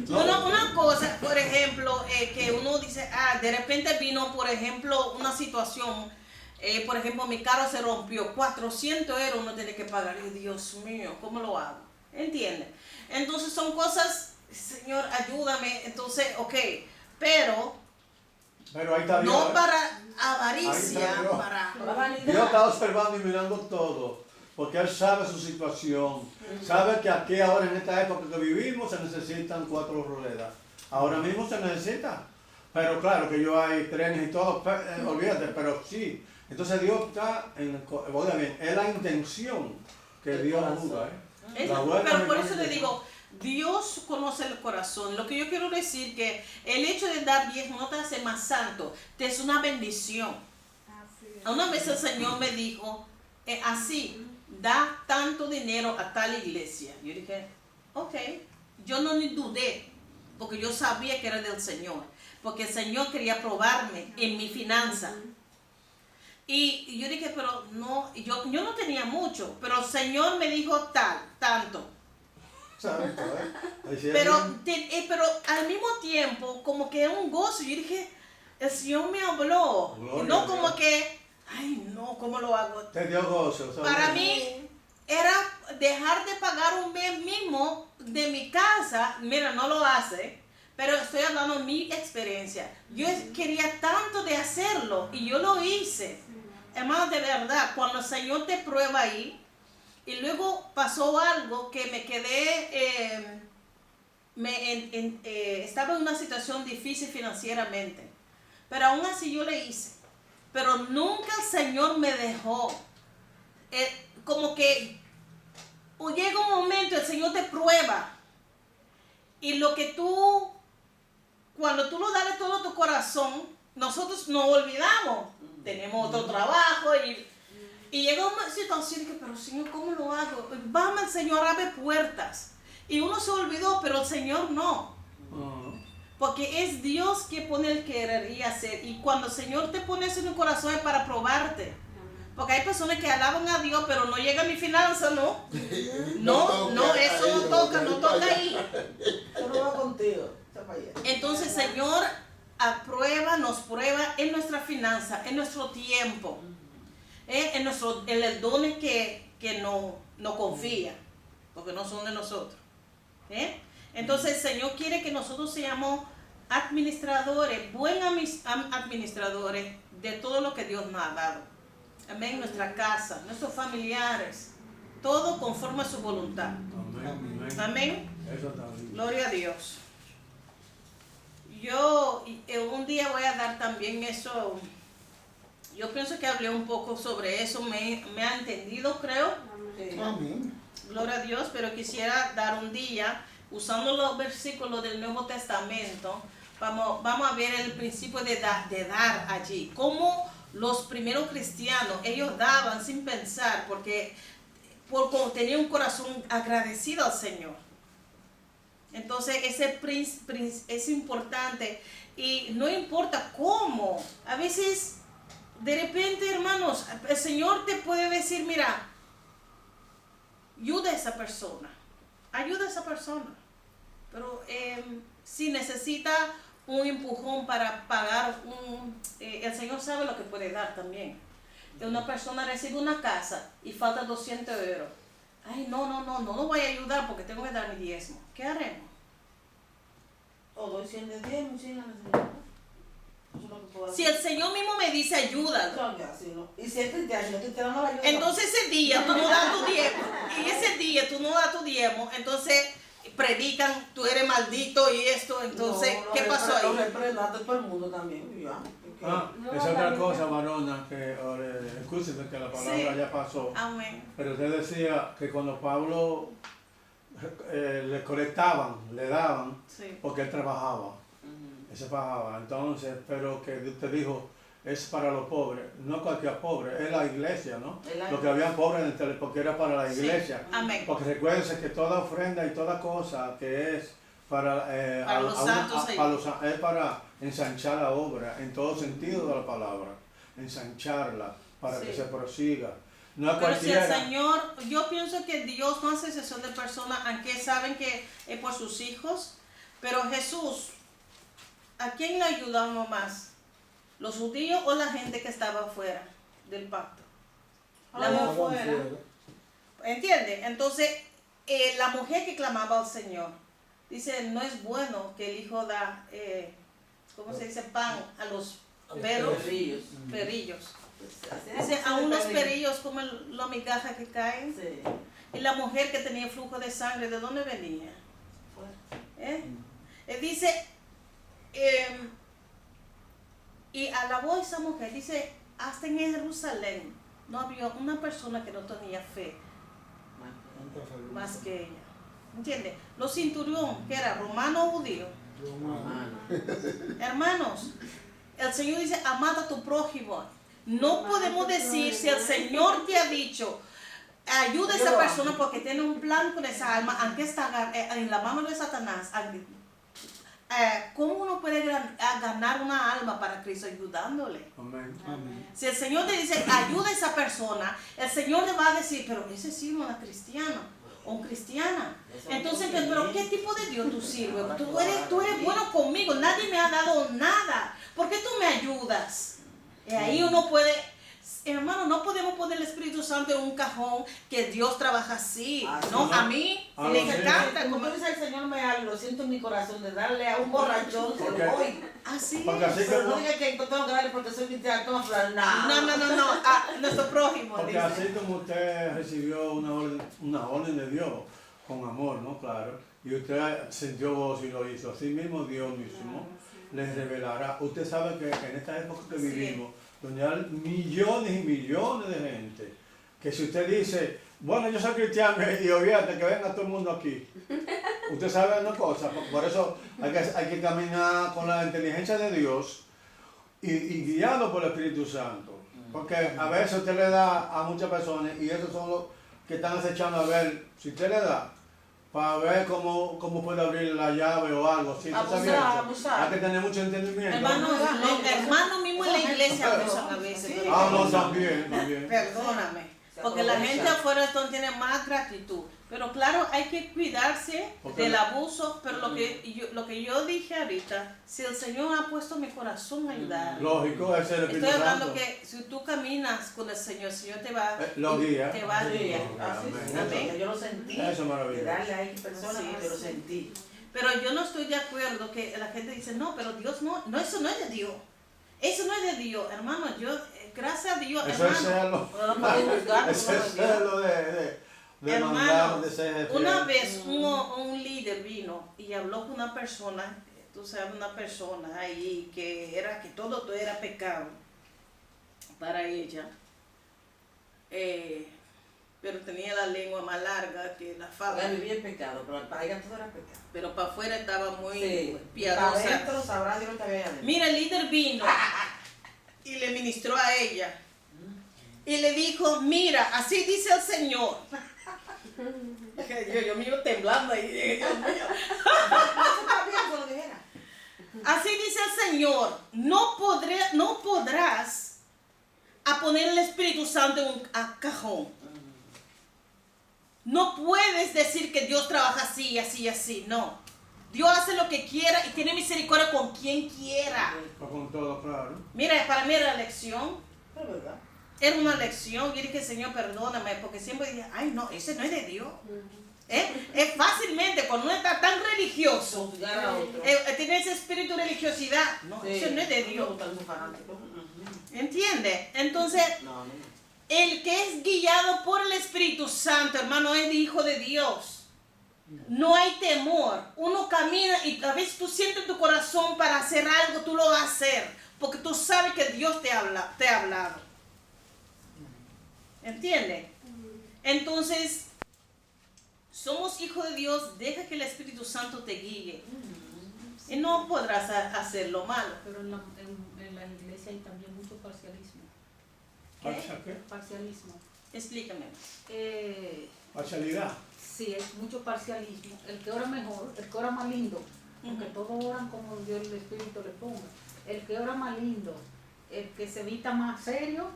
Una cosa, por ejemplo, que uno dice, de repente vino, por ejemplo, una situación, por ejemplo, mi carro se rompió, 400 euros uno tiene que pagar. Y Dios mío, ¿cómo lo hago? ¿Entiendes? Entonces son cosas, Señor, ayúdame. Entonces, ok, pero Pero ahí está Dios. no para Ahí avaricia, está Dios. para... La vanidad. Dios está observando y mirando todo, porque Él sabe su situación. Sabe que aquí ahora en esta época que vivimos se necesitan 4 ruedas. Ahora mismo se necesita. Pero claro que yo hay trenes y todo, olvídate, pero sí. Entonces Dios está oiga bien, es la intención que El Dios corazón. juzga. Pero por eso le digo, Dios conoce el corazón. Lo que yo quiero decir que el hecho de dar diezmo no te hace más santo, te es una bendición. Así es. Una vez el Señor me dijo, así, da tanto dinero a tal iglesia. Yo dije, ok, yo no ni dudé, porque yo sabía que era del Señor, porque el Señor quería probarme en mi finanza. Y yo dije, pero no, yo no tenía mucho, pero el Señor me dijo tanto. Santo, Ahí sí hay Pero, bien. pero al mismo tiempo, como que era un gozo. Yo dije, el Señor me habló. Gloria Y no a como Dios. que, ay no, ¿cómo lo hago? Te dio gozo. ¿sabes? Para mí era dejar de pagar un mes mismo de mi casa. Mira, no lo hace, pero estoy hablando de mi experiencia. Yo quería tanto de hacerlo y yo lo hice. Hermano, de verdad, cuando el Señor te prueba ahí, y luego pasó algo que me quedé, estaba en una situación difícil financieramente, pero aún así yo le hice. Pero nunca el Señor me dejó. Como que llega un momento, el Señor te prueba. Y lo que cuando tú lo das de todo tu corazón, nosotros nos olvidamos. Tenemos otro trabajo y llega una situación que, pero Señor, ¿cómo lo hago? Vamos, el Señor abre puertas. Y uno se olvidó, pero el Señor no. Porque es Dios que pone el querer y hacer. Y cuando el Señor te pone eso en el corazón es para probarte. Porque hay personas que alaban a Dios, pero no llega a mi finanza, ¿no? No, eso no toca ahí. Solo va contigo. Está para allá. Entonces el Señor nos prueba en nuestra finanza, en nuestro tiempo, en el dones que no confía, porque no son de nosotros. Entonces el Señor quiere que nosotros seamos administradores, buenos administradores de todo lo que Dios nos ha dado. Amén, nuestra casa, nuestros familiares, todo conforme a su voluntad. Amén. Amén. Eso está bien. Gloria a Dios. Yo un día voy a dar también eso. Yo pienso que hablé un poco sobre eso, me ha entendido, creo. Sí. Amén. Gloria a Dios, pero quisiera dar un día, usando los versículos del Nuevo Testamento, vamos a ver el principio de dar allí. Cómo los primeros cristianos, ellos daban sin pensar, porque tenían un corazón agradecido al Señor. Entonces ese es importante y no importa cómo. A veces, de repente, hermanos, el Señor te puede decir, mira, ayuda a esa persona. Pero si necesita un empujón para pagar, el Señor sabe lo que puede dar también. Una persona recibe una casa y falta 200 euros. Ay, no lo voy a ayudar porque tengo que dar mi diezmo. ¿Qué haremos? O doy 100 de 10, 100 a la señora. Eso es lo que puedo hacer. Si el Señor mismo me dice ayúdalo, No, ya, sí, no. Y si es cristiano, no te dan la ayuda. entonces ese día tú no das tu diezmo. Y ese día tú no das tu diezmo, entonces predican, tú eres maldito y esto. Entonces, No, ¿qué pasó Lo ahí? reprenda todo el mundo también. Ya. No, Es otra la cosa, Biblia. varona, que escúcheme que la palabra Sí. ya pasó. Amén. Pero usted decía que cuando Pablo le colectaban, le daban, Sí. porque él trabajaba. Él se bajaba. Entonces, pero que usted dijo, es para los pobres. No cualquier pobre, es la iglesia, ¿no? Lo que había pobres en el tele, porque era para la Sí. iglesia. Amén. Porque recuérdense que toda ofrenda y toda cosa que es para, Para los santos ahí. es para ensanchar la obra, en todo sentido de la palabra. Ensancharla para Sí. que se prosiga. No es Pero si el cualquiera. Señor, yo pienso que Dios no hace excepción de personas, aunque saben que es por sus hijos, pero Jesús, ¿a quién le ayudamos más? ¿Los judíos o la gente que estaba afuera del pacto? La Estaban mujer, fuera. ¿entiende? Entonces, la mujer que clamaba al Señor, dice, no es bueno que el hijo da, ¿cómo se dice? Pan a los perros, Perrillos. perrillos. Así Dice, es, aún los perrillos. perillos comen la migaja que caen. Sí. Y la mujer que tenía flujo de sangre, ¿de dónde venía? Él dice, y alabó a esa mujer, dice, hasta en Jerusalén no había una persona que no tenía fe más que ella. ¿Entiendes? Los centurión, que era romano o judío. Romano. Hermanos, el Señor dice, amad a tu prójimo. No podemos decir si el Señor te ha dicho, ayuda a esa persona porque tiene un plan con esa alma, aunque está en la mano de Satanás. ¿Cómo uno puede ganar una alma para Cristo ayudándole? Amén. Amén. Si el Señor te dice, ayuda a esa persona, el Señor le va a decir, pero ese sí no es cristiano. o cristiana. Eso Entonces, es pero bien. ¿qué tipo de Dios tú sirves? Tú eres bueno conmigo, nadie me ha dado nada. ¿Por qué tú me ayudas? Y ahí uno puede, hermano, no podemos poner el Espíritu Santo en un cajón que Dios trabaja así. Así No, es. a mí Ah, me no, sí. encanta. Como tú dices, el Señor me habla, lo siento en mi corazón, de darle a un borrachón, se lo Porque- doy. Así Porque es. así Pero no como, diga que tengo que darle porque soy cristiano, toma fulano. No, a nuestro prójimo, porque dice. así como usted recibió una orden de Dios con amor, ¿no? Claro. Y usted sintió gozo y lo hizo. Así mismo Dios mismo les revelará. Usted sabe que en esta época que Sí. vivimos, donde hay millones y millones de gente, que si usted dice, bueno, yo soy cristiano y olvídate que venga todo el mundo aquí. Usted sabe una cosa, por eso hay que caminar con la inteligencia de Dios y guiado por el Espíritu Santo. Porque a veces usted le da a muchas personas y esos son los que están acechando a ver si usted le da para ver cómo puede abrir la llave o algo. Si Abusar. hay que tener mucho entendimiento. Hermanos, los hermanos mismos en la iglesia abusan a veces. Sí. pero- Ah, no, también. Perdóname, porque la gente afuera esto tiene más gratitud. Pero claro, hay que cuidarse Porque del la- abuso, pero lo que yo dije ahorita, si el Señor ha puesto mi corazón a ayudar, Lógico, ese es el Espíritu estoy hablando Santo. que si tú caminas con el Señor te va, Lo guía. te va a Sí, guiar. así es. Amén. Yo lo sentí. Eso es maravilloso. De darle a X personas, Sí, yo lo sí. sentí. Pero yo no estoy de acuerdo que la gente dice, no, pero Dios no, eso no es de Dios. Eso no es de Dios, hermano. Gracias a Dios, Eso es hermano. celo. No lo podemos juzgar, Ese es no lo celo de Hermano, mandar, de ser fiel. una vez un líder vino y habló con una persona, tú sabes, una persona ahí que todo era pecado para ella, pero tenía la lengua más larga que la Ella fava, vivía en pecado, pero para ella todo era pecado. pero para afuera estaba muy Sí. Para piadosa. adentro sabrá Dios lo que había adentro. Mira, el líder vino y le ministró a ella y le dijo, mira, así dice el Señor. yo me iba temblando ahí, Dios mío. Eso está bien que lo dijera. Así dice el Señor, no podrás a poner el Espíritu Santo en un cajón. No puedes decir que Dios trabaja así, así, así, no. Dios hace lo que quiera y tiene misericordia con quien quiera. Con todo, claro. Mira, para mí era lección. Es verdad. Era una lección. Yo dije, Señor, perdóname, porque siempre dije, ay, no, ese no es de Dios. Es fácilmente, cuando uno está tan religioso, Juzgar a otro. tiene ese espíritu de religiosidad. No, Sí. eso no es de No me Dios. gustan esos fanáticos. Ujú. ¿Entiende? Entonces, No, no. el que es guiado por el Espíritu Santo, hermano, es hijo de Dios. No hay temor. Uno camina y a veces tú sientes tu corazón para hacer algo, tú lo vas a hacer. Porque tú sabes que Dios te ha hablado. ¿Entiende? Entonces, somos hijos de Dios, deja que el Espíritu Santo te guíe. Y no podrás hacer lo malo. Pero en la iglesia hay también mucho parcialismo. ¿Qué? Parcialismo. Explícame. Parcialidad. Sí, es mucho parcialismo. El que ora mejor, el que ora más lindo, porque todos oran como Dios el Espíritu le ponga. El que ora más lindo, el que se evita más serio,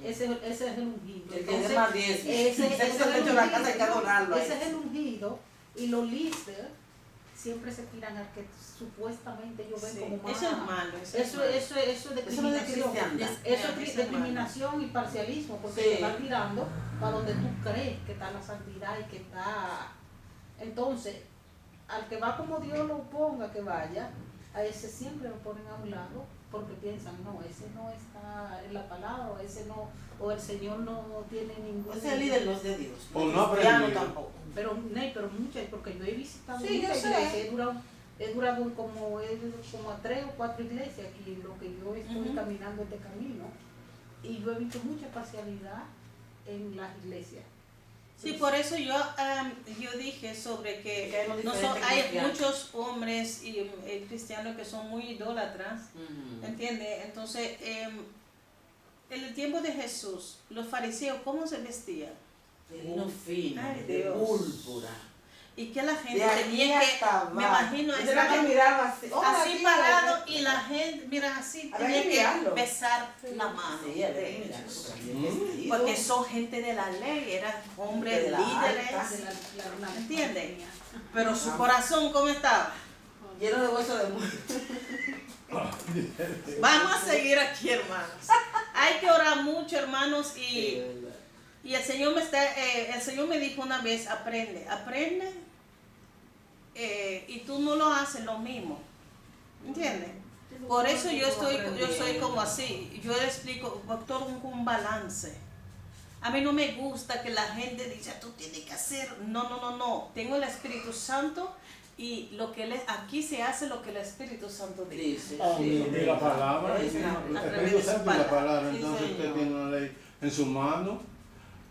ese es el ungido. El que dé más diezmo. Ese Se puso el techo de la casa, hay que adorarlo. Ese es el ungido. Y los líderes siempre se tiran al que supuestamente yo ven Sí, como más. eso es malo. Eso es Eso no es de discriminación. cristiandad. Eso es discriminación y parcialismo, porque Sí. te van tirando para donde tú crees que está la santidad y que está. Entonces, al que va como Dios lo ponga que vaya, a ese siempre lo ponen a un lado porque piensan, no, ese no está en la palabra, o ese no, o el Señor no tiene ningún. Ese líder no es de Dios. O no cristiano aprendido. tampoco. Pero muchas, porque yo he visitado Sí, yo muchas sé. iglesias, he durado como a 3 o 4 iglesias aquí en lo que yo estoy caminando este camino, y yo he visto mucha parcialidad en las iglesias. Sí, por eso yo dije sobre Que que hay unos no diferentes hay cristianos. muchos hombres y cristianos que son muy idólatras, ¿entiendes? Entonces, en el tiempo de Jesús, los fariseos, ¿cómo se vestían? De lino fino, Ay, de Dios. púrpura. y que la gente De aquí tenía que, hasta me abajo. imagino, Yo tenía que estaban mirarlo así. Oh, así aquí, parado aquí. y la gente, mira, así Había tenía que que mirarlo. besar la mano Sí, había que de mirarlo, ellos. porque había vestido. Porque son gente de la ley, eran hombres De la líderes, alta. ¿entienden? Pero su corazón, ¿cómo estaba? Lleno de hueso de mujer. Vamos a seguir aquí, hermanos. Hay que orar mucho, hermanos, y el Señor el Señor me dijo una vez, aprende, y tú no lo haces lo mismo, ¿entiendes? Por eso yo soy como así. Yo le explico, doctor, un balance. A mí no me gusta que la gente dice, tú tienes que hacer. No. Tengo el Espíritu Santo y aquí se hace lo que el Espíritu Santo dice. Dice. Amén. Y la palabra, Sí, el a través Espíritu de su Santo y la palabra, Sí, entonces señor. usted tiene una ley en su mano.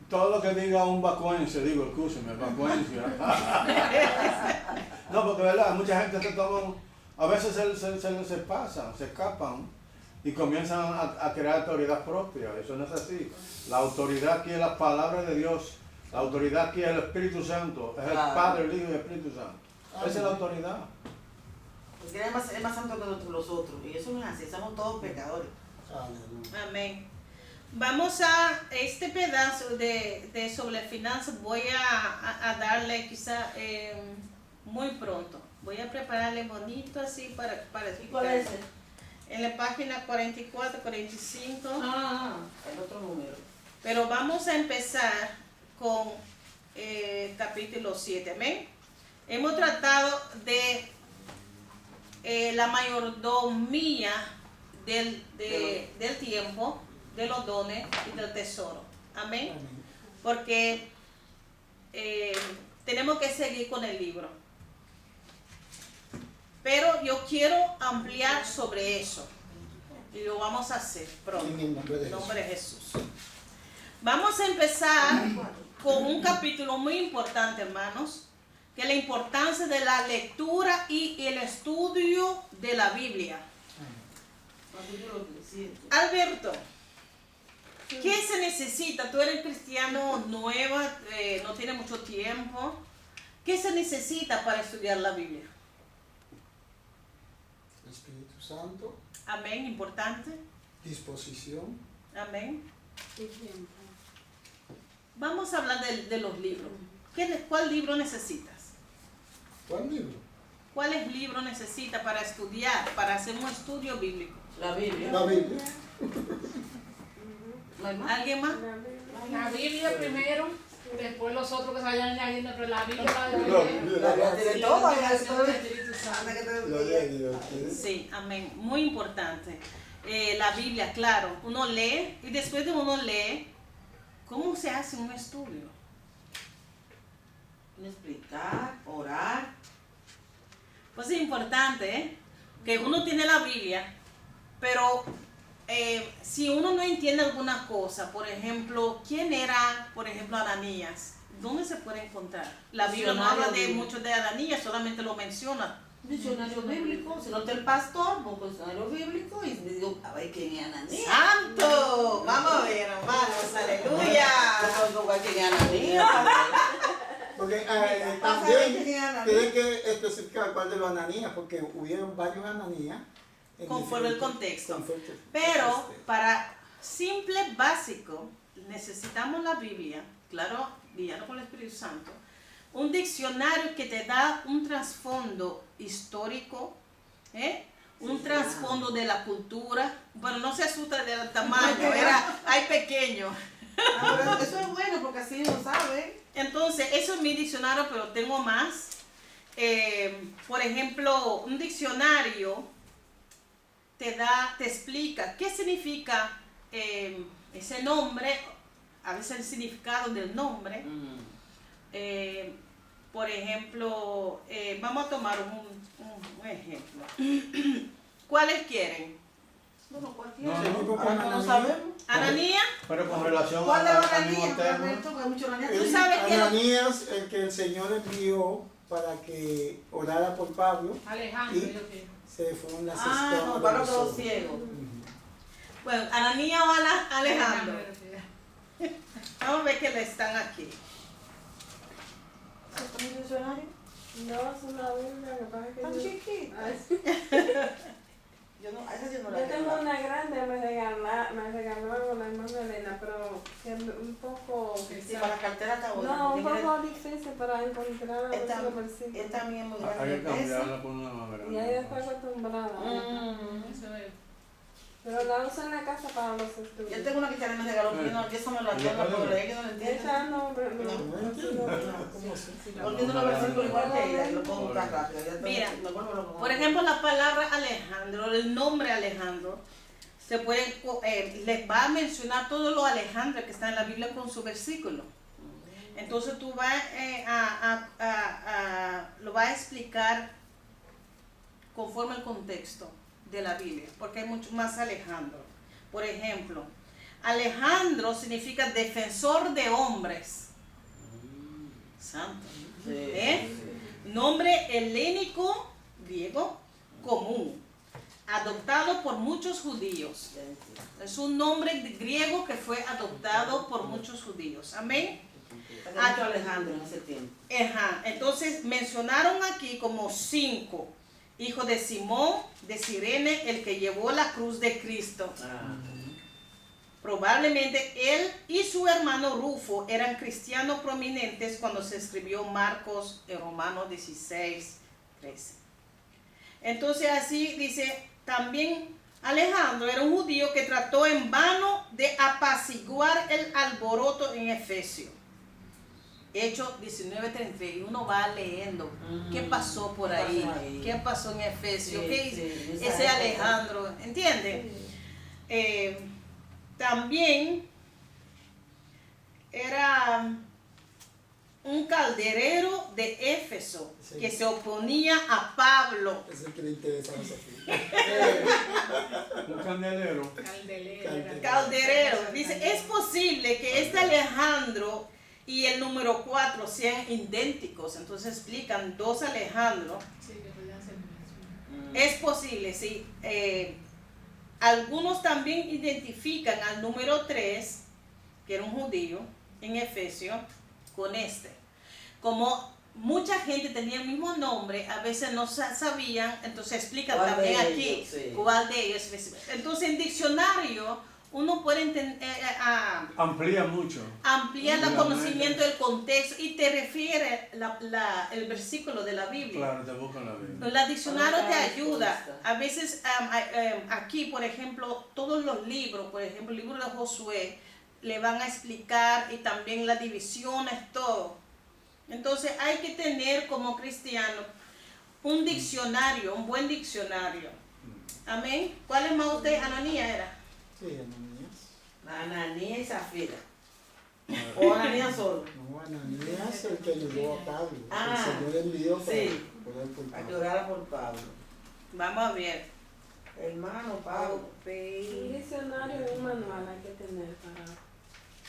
Todo lo que diga un vacuense, digo, escúcheme, vacuencia. No, porque verdad, mucha gente se toma, a veces se pasan, se escapan y comienzan a crear autoridad propia. Eso no es así. La autoridad aquí es la palabra de Dios. La autoridad aquí es el Espíritu Santo. Es el Claro. Padre, el Hijo y el Espíritu Santo. Esa es la autoridad. Porque él es más santo que los otros. Y eso no es así, somos todos pecadores. Aleluya. Amén. Vamos a este pedazo de sobre finanzas, voy a darle quizá muy pronto. Voy a prepararle bonito así para ¿Y cuál es explicar. En la página 44, 45. el otro número? Pero vamos a empezar con capítulo 7. Amén. Hemos tratado de la mayordomía del tiempo, de los dones y del tesoro. Amén. Amén. Porque tenemos que seguir con el libro. Pero yo quiero ampliar sobre eso. Y lo vamos a hacer pronto. En el nombre de En Jesús. nombre de Jesús. Vamos a empezar con un capítulo muy importante, hermanos, que es la importancia de la lectura y el estudio de la Biblia. Capítulo 17. Alberto, ¿qué se necesita? Tú eres cristiano nueva, no tiene mucho tiempo. ¿Qué se necesita para estudiar la Biblia? El Espíritu Santo, Amén, importante. disposición. Amén. Y tiempo. Vamos a hablar de los libros. ¿Cuál libro necesitas? ¿Cuál libro? ¿Cuáles libros necesitas para estudiar, para hacer un estudio bíblico? La Biblia. La Biblia. ¿No hay más? ¿Alguien más? La Biblia primero, después los otros que se vayan añadiendo, pero la Biblia va de La primero. Biblia. La Biblia tiene todo. La ya revelación todo. del Espíritu Santo. Anda que te Gloria a bendiga. Dios. ¿Sí? Sí, amén. Muy importante. La Biblia, claro, uno lee y después de uno lee, ¿cómo se hace un estudio? Explicar, orar. Pues es importante, que uno tiene la Biblia, pero si uno no entiende alguna cosa, por ejemplo, ¿quién era, por ejemplo, Ananías? ¿Dónde se puede encontrar? La Biblia no habla de mucho de Ananías, solamente lo menciona. Diccionario bíblico, si no está el pastor, busco diccionario bíblico y me digo, a ver quién es Ananías. ¡Santo! Vamos a ver, hermanos, aleluya. Yo no sé quién es Ananías. Porque Mira, también ¿quién es Ananías? tiene que especificar cuál de los Ananías, porque hubieron varios Ananías. en Conforme el diferentes- contexto. conforme- Pero para simple, básico, necesitamos la Biblia, claro, guiado por el Espíritu Santo, un diccionario que te da un trasfondo histórico, un trasfondo de la cultura. Bueno, no se asusta del tamaño, hay pequeño. Ah, pero eso es bueno porque así uno sabe. Entonces, eso es mi diccionario, pero tengo más. Por ejemplo, un diccionario te explica qué significa ese nombre, a veces el significado del nombre. Por ejemplo, vamos a tomar un ejemplo. ¿Cuáles quieren? Bueno, cualquiera. No, Sí, porque Ahora no Ananías- sabemos. ¿Ananías? Pero con relación ¿Cuál es al Ananías? mismo tema, Alberto? Porque hay muchos Ananías. Tú sabes que- Ananías, el que el Señor envió para que orara por Pablo, Alejandro, ¿Y? yo quiero. se fue en la Ah, sexta no, Pablo quedó revolución. ciego. Bueno, Ananías o Alejandro. yo quiero. Vamos a ver que le están aquí. ¿Eso está en el diccionario? dos, una Biblia que pasa que Tan yo... chiquita. Ay, sí. Yo no, esa yo no la Yo tengo tengo. una grande, me regaló la hermana Elena, pero que es un poco... Sí, para la cartera está buena. No, un porque poco difícil para encontrar esta, los versículos. esta mía es muy Hay que grande. Esa. cambiarla por una más Y ahí grande. está acostumbrada. Eso es. Pero la uso en la casa para los estudios. Yo tengo una que me regaló, pero no, yo eso me la tengo, pero ella no la entiende. Esa no, No entiendo, ¿cómo así? Porque es una versión igual que ella, lo puedo buscar rápido. Ya Mira, me vuelvo loco. Por ejemplo, la palabra Alejandro, el nombre Alejandro, se puede, les va a mencionar todos los Alejandros que están en la Biblia con su versículo. Entonces tú vas lo vas a explicar conforme al contexto de la Biblia, porque hay mucho más Alejandro. Por ejemplo, Alejandro significa defensor de hombres. Santo. Sí, ¿Eh? sí. Nombre helénico griego común, adoptado por muchos judíos. Ya entiendo. Es un nombre griego que fue adoptado por muchos judíos. Amén. Había mucho Alejandro en ese tiempo. Ajá. Entonces mencionaron aquí como 5 hijos de Simón, de Cirene, el que llevó la cruz de Cristo. Probablemente él y su hermano Rufo eran cristianos prominentes cuando se escribió Marcos en Romanos 16, 13. Entonces así dice, también Alejandro era un judío que trató en vano de apaciguar el alboroto en Efesio. Hechos 19:33, y uno va leyendo qué pasó por ahí, pasó ahí? qué pasó en Efesio, Sí, qué sí, esa ese época. Alejandro, ¿entiendes? También era un calderero de Éfeso Sí. que se oponía a Pablo. Es el que le interesa a Sofía. Un candelero. Caldelera. Calderero. Dice, es posible que este Alejandro y el número 4 sean idénticos. Entonces explican 2 Alejandros. Sí, que podían ser mismos. Es posible, sí. Algunos también identifican al número 3, que era un judío, en Efesio, con este. Como mucha gente tenía el mismo nombre, a veces no sabían, entonces explican ¿Cuál también de aquí ellos? Sí. cuál de ellos. Entonces en diccionario uno puede Amplía mucho. ampliar el Obviamente. conocimiento del contexto y te refiere el versículo de la Biblia. Claro, te buscan la Biblia. La diccionario te Ah, ayuda. respuesta. A veces aquí, por ejemplo, todos los libros, por ejemplo, el libro de Josué, le van a explicar y también las divisiones, todo. Entonces hay que tener como cristiano un diccionario, un buen diccionario. Amén. ¿Cuál es más usted? Ananías era. Sí, Ananías. Ananías y Zafira. O Ananías solo. No, Ananías el que ayudó a Pablo. Ah, El Señor envió para sí. orar por Para que Pablo. orara por Pablo. Vamos a ver. Hermano Pablo. Un diccionario y un manual hay que tener para...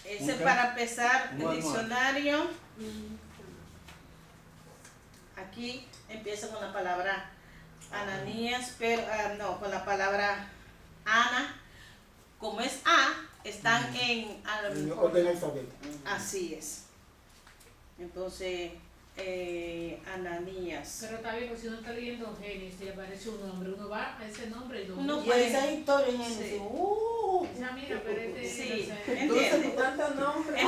Ese Ok. para empezar Un el manual. diccionario. Aquí empieza con la palabra Ananías, pero no, con la palabra Ana. Como es A, están en En orden alfabeto. así es. Entonces, Ananías. Pero está bien, porque si uno está leyendo Génesis y aparece un nombre, uno va a ese nombre y lo Uno Y esa historia en Sí. Génesis. Ya mira, pero este Sí, no sé. ¿entiendes? Tantos nombres.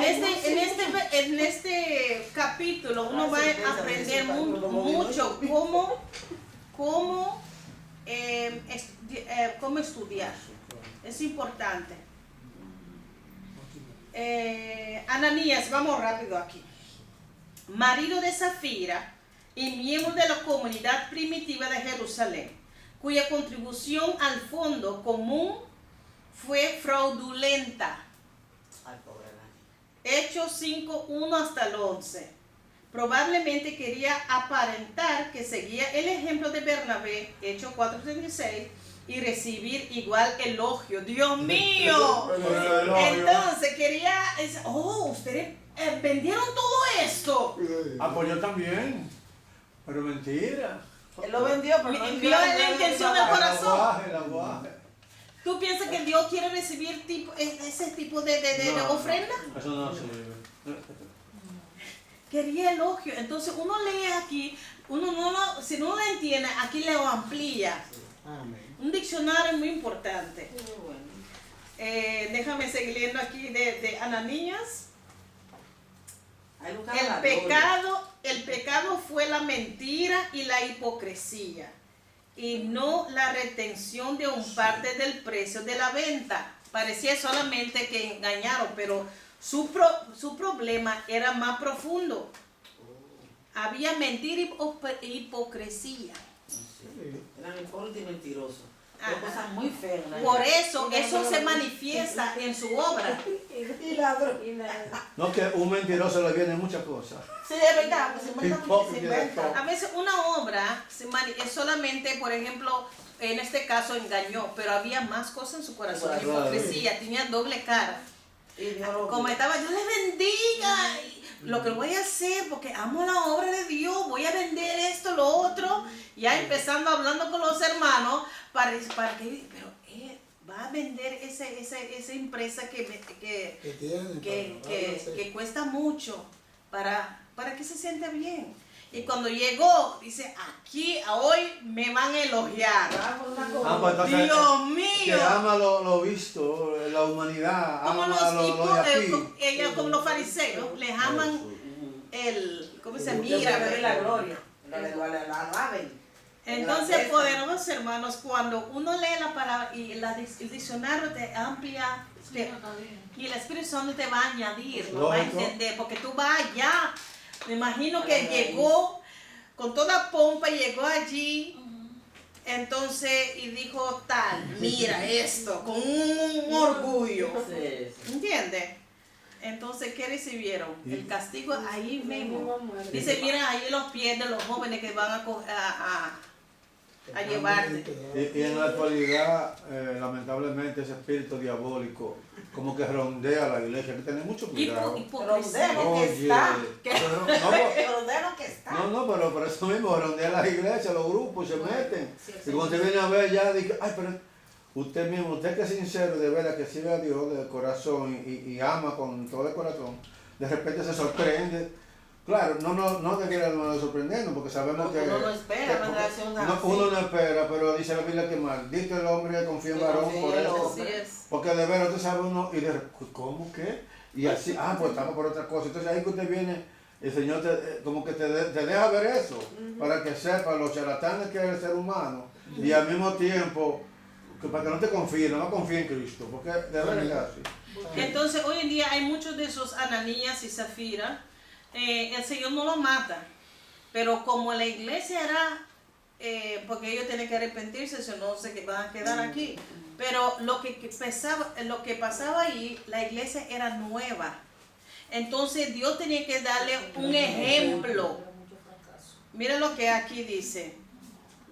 En este capítulo uno va a aprender mucho cómo estudiar. Es importante. Ananías, vamos rápido aquí. Marido de Zafira y miembro de la comunidad primitiva de Jerusalén, cuya contribución al fondo común fue fraudulenta. Ay, pobre Ananías. Hechos 5, 1 hasta el 11. Probablemente quería aparentar que seguía el ejemplo de Bernabé, Hechos 4:36, y recibir igual elogio. ¡Dios mío! Entonces quería, ustedes vendieron todo esto. Ah, pues yo también. Pero mentira. Él lo vendió, pero no Vio la intención del corazón. El aguaje. ¿Tú piensas que Dios quiere recibir ese tipo de No, ofrenda? Eso no sirve. Quería elogio. Entonces uno lee aquí, uno no si no lo entiende, aquí le amplía. Amén. Un diccionario muy importante. Qué bueno. Déjame seguir leyendo aquí de Ananías. Ahí buscaba la gloria. El pecado fue la mentira y la hipocresía, y no la retención de un parte del precio de la venta. Parecía solamente que engañaron, pero su problema era más profundo. Había mentira y hipocresía. Eran hipócritas y mentirosos. Ajá. Son cosas muy feas. ¿no? Por eso se manifiesta en su obra. Y ladrón. No, que un mentiroso le vienen muchas cosas. Sí, es verdad, pues se inventa mucho, se inventa. A veces una obra es solamente, por ejemplo, en este caso engañó, pero había más cosas en su corazón. Claro. Hipocresía, tenía doble cara. Y Dios lo Como estaba, Dios le bendiga. Y lo que voy a hacer, porque amo la obra de Dios, voy a vender esto, lo otro. Ya empezando hablando con los hermanos, para que, pero él va a vender esa empresa que cuesta mucho para que se sienta bien. Y cuando llegó, dice, aquí, hoy me van a elogiar. Pues entonces, Dios que mío. ama lo visto, la humanidad, Como ama lo de aquí. como los fariseos, les aman ¿cómo se mira? Mira, la gloria. La alaben. Entonces, poderosos hermanos, cuando uno lee la palabra y el diccionario te amplía, Sí, no, está bien. y el Espíritu Santo te va a añadir, lo va a Lógico. entender, porque tú vas allá. Me imagino que llegó con toda pompa, llegó allí, entonces, y dijo tal, mira esto, con un orgullo. Sí, sí. ¿Entiendes? Entonces, ¿qué recibieron? El castigo ahí mismo. muerte. Dice, mira ahí los pies de los jóvenes que van a llevarte. Y en la actualidad, lamentablemente, ese espíritu diabólico como que rondea la iglesia. Hay que tener mucho cuidado. Hipocresía. Pero que Oye, está. pero Pero de lo que está. pero por eso mismo rondea las iglesias, los grupos se meten. Y cuando te viene a ver ya, dice, ay, pero usted mismo, usted que es sincero, de verdad que sirve a Dios de corazón y ama con todo el corazón, de repente se sorprende. Claro, no debería sorprendernos porque sabemos que... Uno no espera una relación así. Uno no espera, pero dice la Biblia que maldito el hombre que confía en varón por eso. Así es. Porque de veras usted sabe uno y de ¿cómo qué? Y así, pues estamos por otra cosa. Entonces ahí que usted viene, el Señor como que te deja ver eso, para que sepa los charlatanes que es el ser humano. Y al mismo tiempo, para que no te confíe, no confíe en Cristo, porque de verdad es así. Entonces, hoy en día hay muchos de esos Ananías y Zafira. El Señor no lo mata, pero como la iglesia era, porque ellos tienen que arrepentirse, si no se van a quedar aquí. Pero lo que pasaba ahí, la iglesia era nueva. Entonces Dios tenía que darle un ejemplo. Mira lo que aquí dice.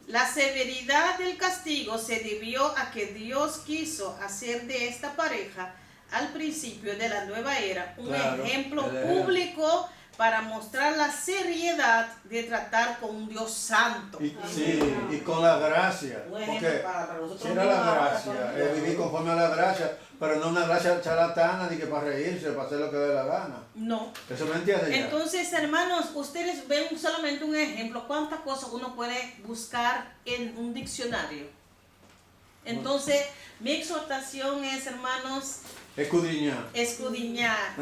La severidad del castigo se debió a que Dios quiso hacer de esta pareja, al principio de la nueva era, un ejemplo público para mostrar la seriedad de tratar con un Dios santo. Y con la gracia. Un ejemplo Porque para nosotros si era la gracia, vivir conforme a la gracia, pero no una gracia charlatana ni que para reírse, para hacer lo que dé la gana. No. ¿Eso me entiende ya? Entonces, hermanos, ustedes ven solamente un ejemplo, cuántas cosas uno puede buscar en un diccionario. Entonces, mi exhortación es, hermanos, escudriñar.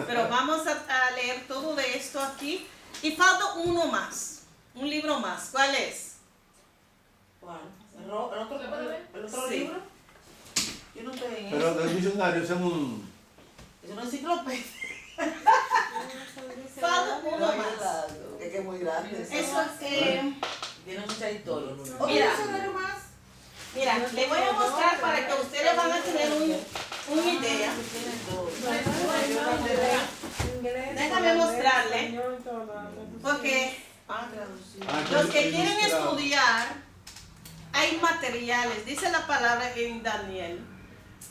Pero vamos a leer todo de esto aquí. Y falta uno más, un libro más. ¿Cuál es? ¿Cuál? ¿El otro Sí. libro? Yo no estoy en Pero eso. los diccionarios son un... Es una enciclopedia. Falta uno Muy más. largo, es que es muy grande. Eso es... Tiene mucha historia. Mira. ¿Otro diccionario más? Mira, le voy a mostrar para que ustedes van a tener una idea. Déjame mostrarle. Porque los que quieren estudiar, hay materiales. Dice la palabra en Daniel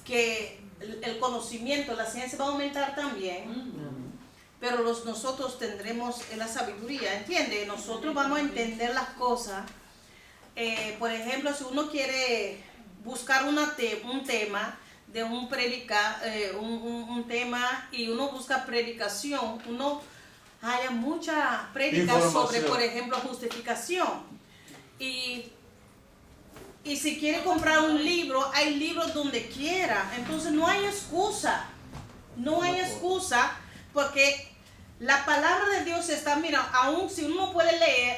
que el conocimiento, la ciencia va a aumentar también. Pero nosotros tendremos la sabiduría, ¿entiende? Nosotros vamos a entender las cosas. Por ejemplo, si uno quiere buscar un tema de un tema y uno busca predicación, uno haya mucha prédica sobre, por ejemplo, justificación. Y si quiere comprar un libro, hay libros donde quiera. Entonces no hay excusa. No hay excusa porque la palabra de Dios está, mira, aún si uno puede leer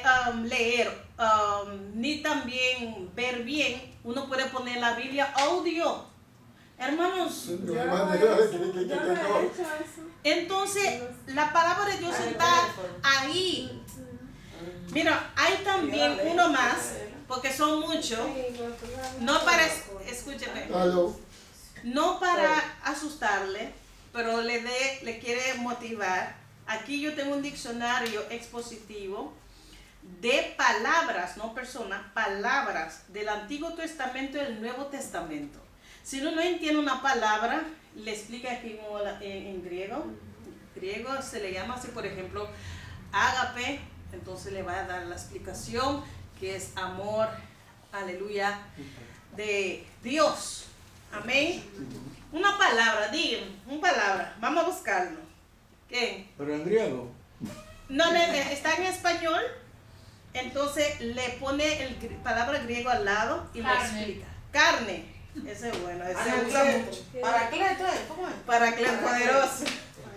ni también ver bien, uno puede poner la Biblia audio. Hermanos, Yo no he hecho eso. entonces la palabra de Dios está ahí. Mira, hay también uno más, porque son muchos, no para, escúcheme, Aló. no para asustarle, pero le quiere motivar. Aquí yo tengo un diccionario expositivo de palabras, no personas, palabras del Antiguo Testamento y del Nuevo Testamento. Si uno no entiende una palabra, le explica aquí en griego. Griego se le llama así, por ejemplo, ágape, entonces le va a dar la explicación que es amor, aleluya, de Dios. Amén. Una palabra, díganme, una palabra, vamos a buscarlo. ¿Qué? Pero en griego. No, está en español, entonces le pone palabra griego al lado y le Carne. explica. Carne. Ese es bueno, ese Ana, usa ¿qué? mucho. Paracleto, ¿cómo es? Para que el poderoso.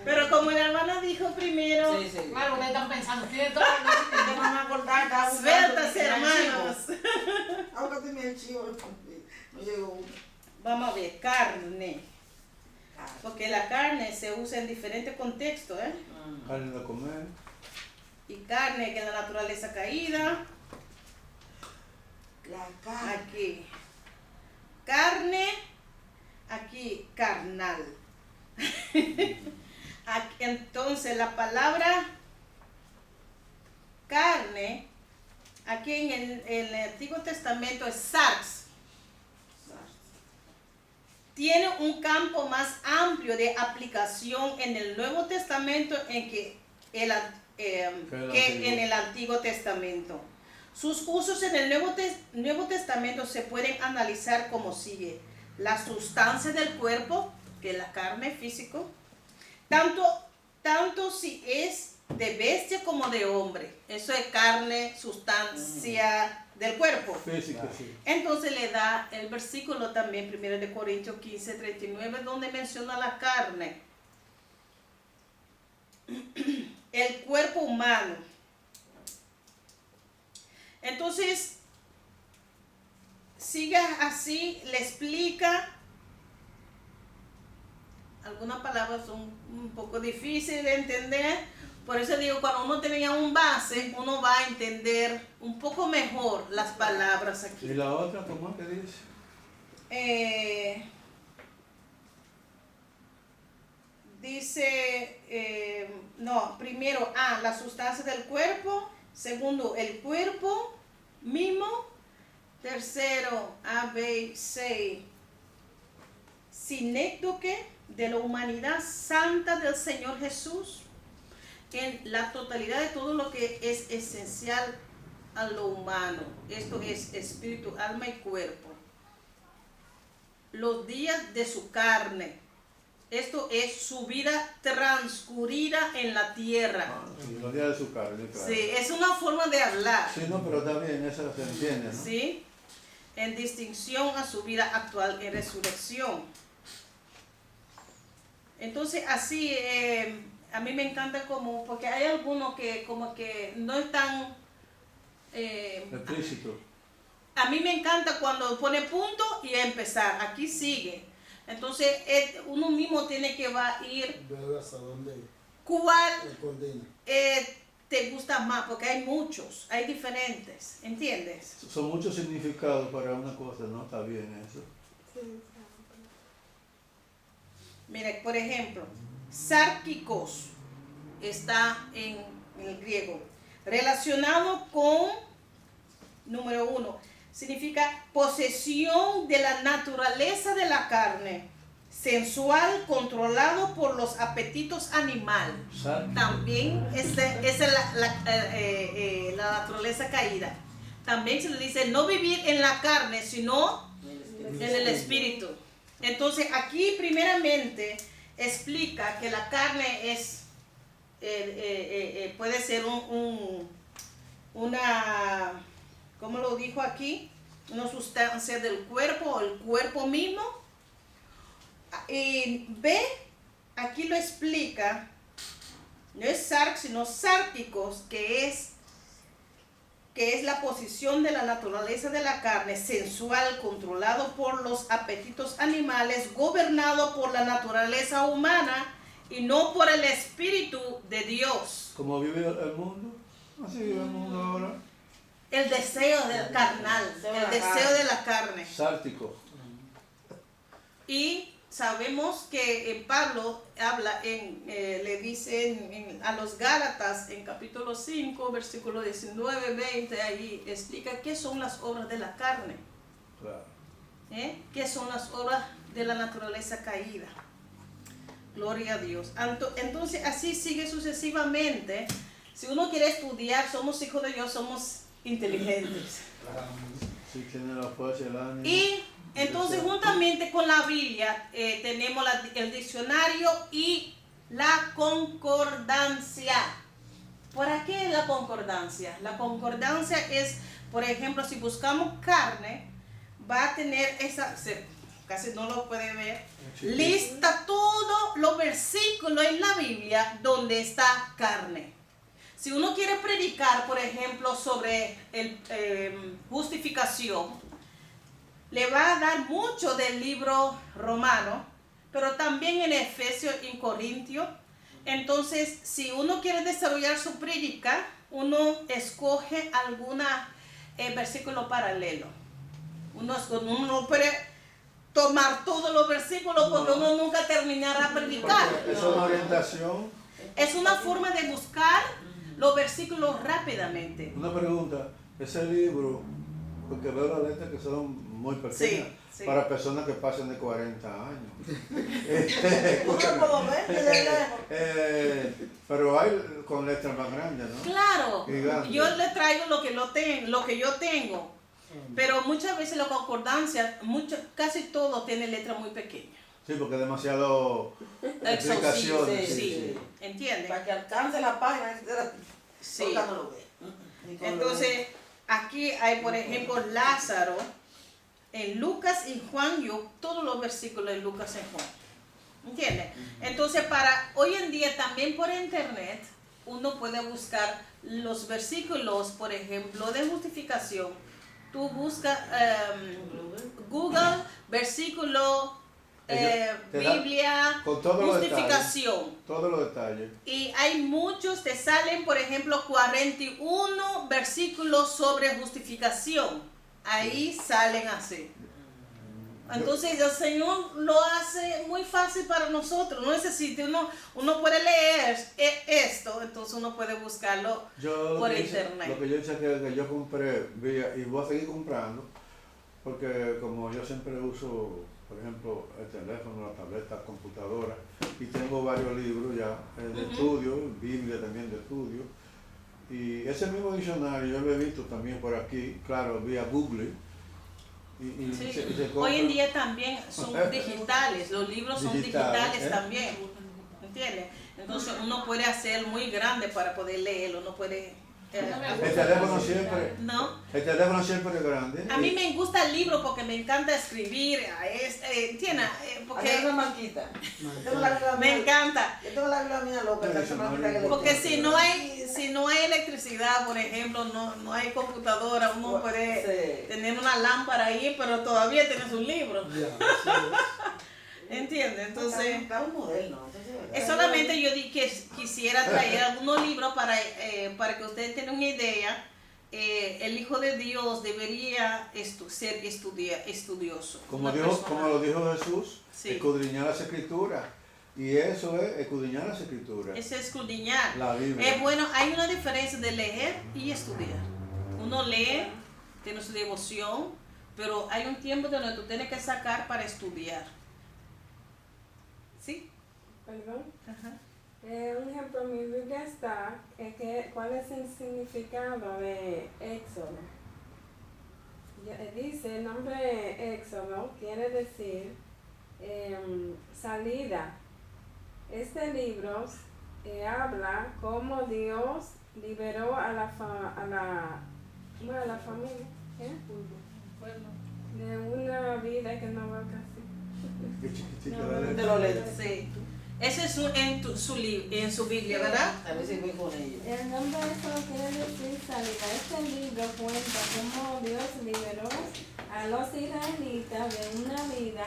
Pero como la hermana dijo primero, Sí, sí. Claro, ustedes están pensando, tiene todo Yo no me acordaba, estaba buscando suéltase, el hermanos. archivo. Ahora tenía el chivo, no llegó uno. Vamos a ver, carne. Porque la carne se usa en diferentes contextos, ¿eh? Carne de comer. Y carne que es la naturaleza caída. La carne. Aquí. Carne. Aquí, carnal. Aquí, entonces, la palabra carne, aquí en el Antiguo Testamento es sarx. Tiene un campo más amplio de aplicación en el Nuevo Testamento que en el Antiguo Testamento. Sus usos en el Nuevo Testamento se pueden analizar como sigue. La sustancia del cuerpo, que es la carne físico, tanto si es de bestia como de hombre. Eso es carne, sustancia del cuerpo. Física, sí. Entonces le da el versículo también, 1 Corintios 15:39, donde menciona la carne. El cuerpo humano. Entonces, siga así, le explica. Algunas palabras son un poco difíciles de entender. Por eso digo, cuando uno tenía un base, uno va a entender un poco mejor las palabras aquí. ¿Y la otra cómo es que dice? Dice, primero, la sustancia del cuerpo. Segundo, el cuerpo mismo. Tercero, A, B, C. Sinécdoque de la humanidad santa del Señor Jesús. En la totalidad de todo lo que es esencial a lo humano. Esto es espíritu, alma y cuerpo. Los días de su carne. Esto es su vida transcurrida en la tierra. Sí, los días de su carne, claro. Sí, es una forma de hablar. Sí, no, pero también eso se entiende, ¿no? Sí, en distinción a su vida actual en resurrección. Entonces, así, a mí me encanta porque hay algunos que como que no están... Explícito. A mí me encanta cuando pone punto y a empezar. Aquí sigue. Entonces, uno mismo tiene que va a ir... Ver hasta dónde ¿Cuál el condena. te gusta más? Porque hay muchos, hay diferentes. ¿Entiendes? Son muchos significados para una cosa, ¿no? Está bien eso. Mire, por ejemplo, sárquicos está en el griego. Relacionado con, número 1, significa posesión de la naturaleza de la carne, sensual, controlado por los apetitos animales. También esa es la naturaleza caída. También se le dice no vivir en la carne, sino en el espíritu. Entonces aquí primeramente explica que la carne es puede ser como lo dijo aquí, una sustancia del cuerpo o el cuerpo mismo. Y B, aquí lo explica, no es sarx, sino sárticos, que es la posición de la naturaleza de la carne, sensual, controlado por los apetitos animales, gobernado por la naturaleza humana y no por el Espíritu de Dios. Como vive el mundo, así vive el mundo ahora. El deseo del carnal, el deseo de la carne. Sáltico. Y sabemos que Pablo habla, le dice a los Gálatas en capítulo 5, versículo 19, 20, ahí explica qué son las obras de la carne. Claro. ¿Qué son las obras de la naturaleza caída? Gloria a Dios. Entonces así sigue sucesivamente. Si uno quiere estudiar, somos hijos de Dios, somos inteligentes. Sí, tiene la fuerza y el ánimo. Y entonces juntamente con la Biblia tenemos el diccionario y la concordancia. ¿Para qué la concordancia? La concordancia es, por ejemplo, si buscamos carne, va a tener casi no lo puede ver, lista todos los versículos en la Biblia donde está carne. Si uno quiere predicar, por ejemplo, sobre justificación, le va a dar mucho del libro romano, pero también en Efesios y en Corintios. Entonces, si uno quiere desarrollar su prédica, uno escoge algún versículo paralelo. Uno no puede tomar todos los versículos porque uno nunca terminará de predicar. Es una orientación. Es una forma de buscar los versículos rápidamente. Una pregunta, ese libro, porque veo las letras que son muy pequeñas, Sí. para personas que pasen de 40 años. Pero hay con letras más grandes, ¿no? Claro, Gigante. yo le traigo lo que yo tengo, pero muchas veces la concordancia, casi todo tiene letras muy pequeñas. Sí, porque es demasiado explicaciones. Sí, ¿entiendes? Para que alcance la página, Sí. porque no lo ve. Entonces, aquí hay, por ejemplo, Lázaro, en Lucas y Juan, todos los versículos de Lucas y Juan. ¿Entiendes? Entonces, hoy en día también por internet, uno puede buscar los versículos, por ejemplo, de justificación. Tú buscas Google, versículo, Biblia, con todos los justificación. Todos los detalles. Y hay muchos, te salen, por ejemplo, 41 versículos sobre justificación. Ahí salen así. Entonces el Señor lo hace muy fácil para nosotros. No necesita, uno puede leer esto, entonces uno puede buscarlo por internet. Lo que yo hice que yo compré y voy a seguir comprando, porque como yo siempre uso, por ejemplo, el teléfono, la tableta, computadora, y tengo varios libros ya de estudio, Biblia también de estudio, y ese mismo diccionario yo lo he visto también por aquí, claro, vía Google. Y Sí. se compra. Hoy en día también son digitales, los libros son digitales también, ¿entiendes? Entonces uno puede hacer muy grande para poder leerlo, uno puede... El teléfono siempre, ¿No? el teléfono siempre es grande. A mí me gusta el libro porque me encanta escribir, ¿entiendes? Porque es una marquita. Yo tengo la Biblia Me mía- encanta. Yo tengo la Biblia mía loca, esa marquita que le Porque pongo. si no hay electricidad, por ejemplo, no hay computadora, uno puede Sí. tener una lámpara ahí, pero todavía tienes un libro. ¿Entiendes? Entonces, Está un moderno. es solamente yo que quisiera traer algunos libros para que ustedes tengan una idea. El Hijo de Dios debería ser estudioso. Como Una lo persona- dijo Jesús, Sí. escudriñar las escrituras. Y eso es escudriñar las escrituras. Es escudriñar. La Biblia. Bueno, hay una diferencia de leer y estudiar. Uno lee, tiene su devoción, pero hay un tiempo donde tú tienes que sacar para estudiar. ¿Sí? Perdón. Ajá. Un ejemplo, en mi Biblia está cuál es el significado de Éxodo. Dice, el nombre Éxodo quiere decir salida. Este libro habla cómo Dios liberó a la familia ¿Qué? Bueno, De una vida que no va casi. Qué chiquitito No, la Te letra. lo leo. Sí. Ese es en su Biblia, ¿verdad? A ver si voy con ellos. El nombre de eso quiere decir salida. Este libro cuenta cómo Dios liberó a los israelitas de una vida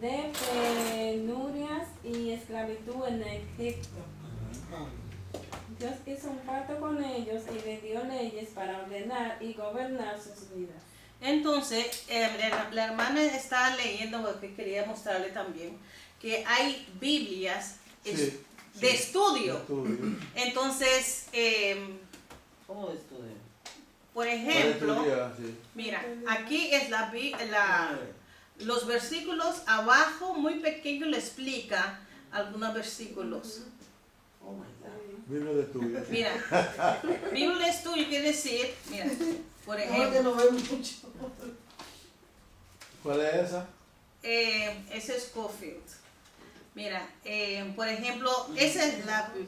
de penurias y esclavitud en Egipto. Dios hizo un pacto con ellos y le dio leyes para ordenar y gobernar sus vidas. Entonces, la hermana está leyendo, porque quería mostrarle también, que hay Biblias Sí, de estudio. Estudio. Entonces, ¿Cómo de estudio? por Para ejemplo, estudiar, sí. mira, aquí es los versículos abajo, muy pequeño, le explica algunos versículos. Oh my God. Biblia de estudio. Mira, Biblia de estudio quiere decir, mira, por No, que ejemplo, no veo mucho. ¿Cuál es esa? ese es Scofield. Mira, por ejemplo, esa es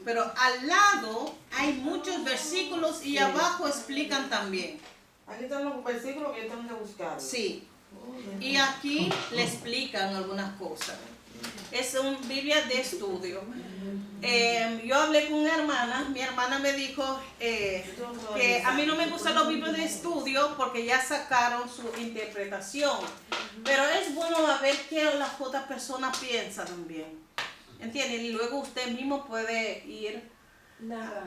pero al lado hay muchos versículos y abajo explican también. Aquí están los versículos que yo tengo que buscar. Sí, y aquí le explican algunas cosas. Es una Biblia de estudio. Yo hablé con una hermana, mi hermana me dijo que a mí no me gustan los libros de estudio porque ya sacaron su interpretación, pero es bueno ver qué las otras personas piensan también, ¿entienden? Y luego usted mismo puede ir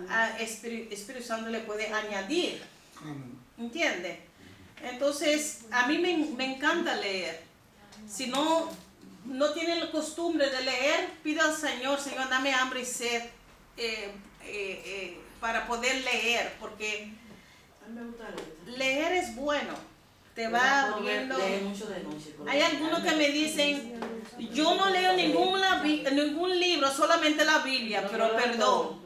a Espíritu Santo, le puede añadir, ¿entiende? Entonces a mí me encanta leer. Si no tienen la costumbre de leer, pida al Señor, Señor, dame hambre y sed para poder leer, porque A mí me gusta leer es bueno, te va abriendo. Leer mucho de noche. Hay algunos que me dicen, yo no leo ningún libro, solamente la Biblia, pero perdón,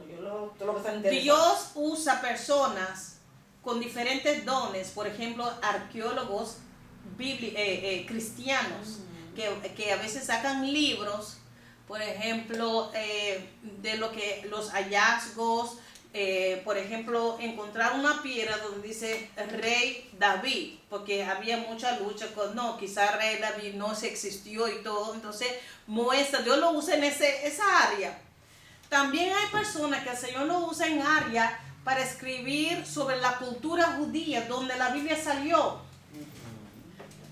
Todo lo que está interesante. Dios usa personas con diferentes dones, por ejemplo, arqueólogos cristianos, que a veces sacan libros, por ejemplo, de los hallazgos, por ejemplo, encontrar una piedra donde dice Rey David, porque había mucha lucha con, no, quizá Rey David no se existió y todo, entonces muestra, Dios lo usa en esa área. También hay personas que el Señor lo usa en área para escribir sobre la cultura judía, donde la Biblia salió.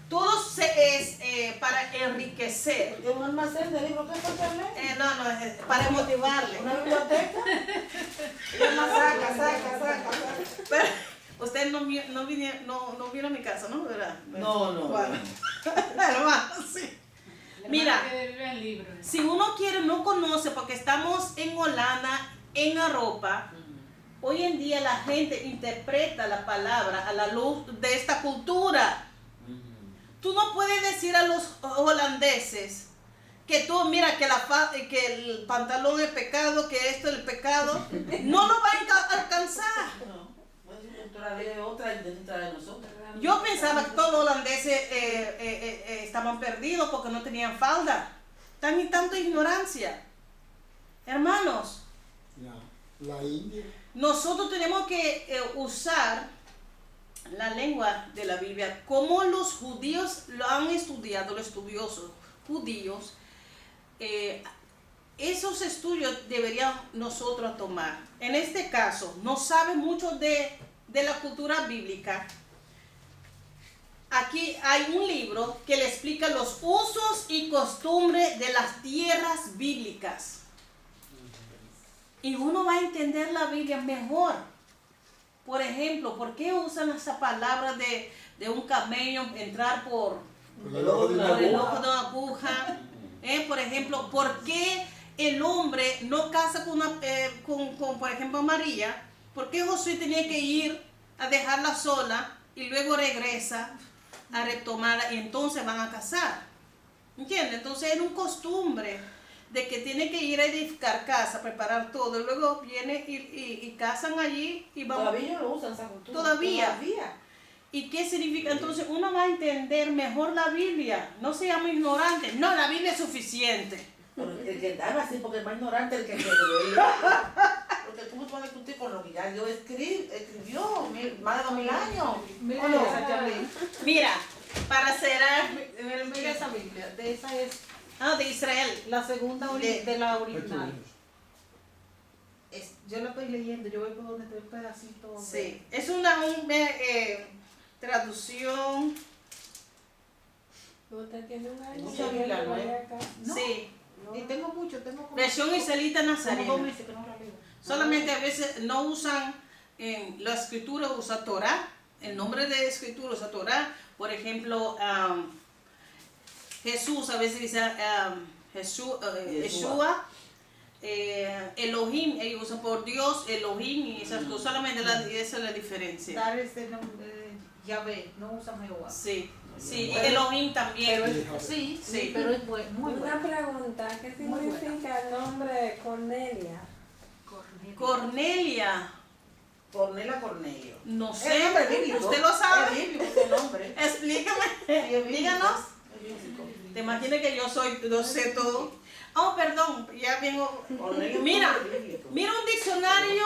Todo es para enriquecer. ¿Tiene un almacén de libros que es para leer? No, es para motivarle. ¿Una biblioteca? Y más saca. Pero usted no vino a mi casa, ¿no? ¿Verdad? No. Bueno. Hermano, sí. Mira, el libro. si uno quiere, no conoce, porque estamos en Holanda, en Europa, hoy en día la gente interpreta la palabra a la luz de esta cultura. Tú no puedes decir a los holandeses que tú, mira, que el pantalón es pecado, que esto es el pecado. No lo va a alcanzar. No. Es cultura de otra dentro de nosotros. Yo pensaba que todos los holandeses estaban perdidos porque no tenían falda. Tanta ignorancia. Hermanos, La India. nosotros tenemos que usar la lengua de la Biblia como los judíos lo han estudiado, los estudiosos judíos. Esos estudios deberíamos nosotros tomar. En este caso, no sabe mucho de la cultura bíblica. Aquí hay un libro que le explica los usos y costumbres de las tierras bíblicas. Y uno va a entender la Biblia mejor. Por ejemplo, ¿por qué usan esa palabra de un camello entrar por El ojo de una el aguja. ojo de una aguja? Por ejemplo, ¿por qué el hombre no casa con, por ejemplo, María? ¿Por qué Josué tenía que ir a dejarla sola y luego regresa a retomarla y entonces van a casar? ¿Entiendes? Entonces era una costumbre de que tiene que ir a edificar casa, preparar todo, y luego viene y casan allí y vamos. Todavía lo usan esa cultura. Todavía. ¿Y qué significa? Entonces uno va a entender mejor la Biblia. No seamos ignorantes. No, la Biblia es suficiente. Pero el que andaba así, porque es más ignorante el que cree. Porque tú vas a discutir con lo que ya Dios escribió más de 2000 años. Mire, ¿O no? esa Jerusalén. Mira, para cerrar, Mira esa Biblia, de esa es de Israel. la segunda de la Esto original. es. Yo la estoy leyendo, yo voy por donde está el pedacito. Sí, es una traducción. Usted tiene un año. Mucha Biblia, ¿no? No. Sí, Y tengo mucho, tengo como versión israelita como 2 nazarena. meses que no la leo. Solamente a veces no usan la escritura, usa Torah. El nombre de escritura usa Torah. Por ejemplo, Jesús a veces dice Yeshua. Elohim, ellos usan por Dios, Elohim y esas cosas. Solamente esa es la diferencia. Dar este nombre, Yahvé, no usa Jehová. Sí, sí, y Bueno, Elohim también. Pero es, sí, Sí. sí, pero es muy Una bueno. pregunta, ¿qué Muy buena. significa el nombre Cornelia? Cornelia, Cornela Cornelio. no Es sé, nombre bíblico. ¿usted lo sabe? Es bíblico ese nombre. Explícame, Sí, es bíblico. díganos. Es bíblico. Te imaginas que yo sé todo. Oh, perdón, ya vengo. Cornelio Mira, es bíblico. mira un diccionario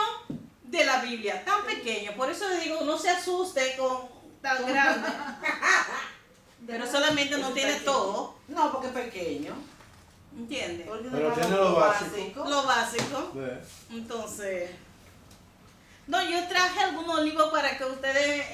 de la Biblia, tan pequeño. Por eso le digo, no se asuste con tan grande. Pero solamente no Eso tiene está todo, No, porque es pequeño. ¿entiendes? Porque Pero no tiene es lo básico. Lo básico. Ve. Entonces, no, yo traje algunos libros para que ustedes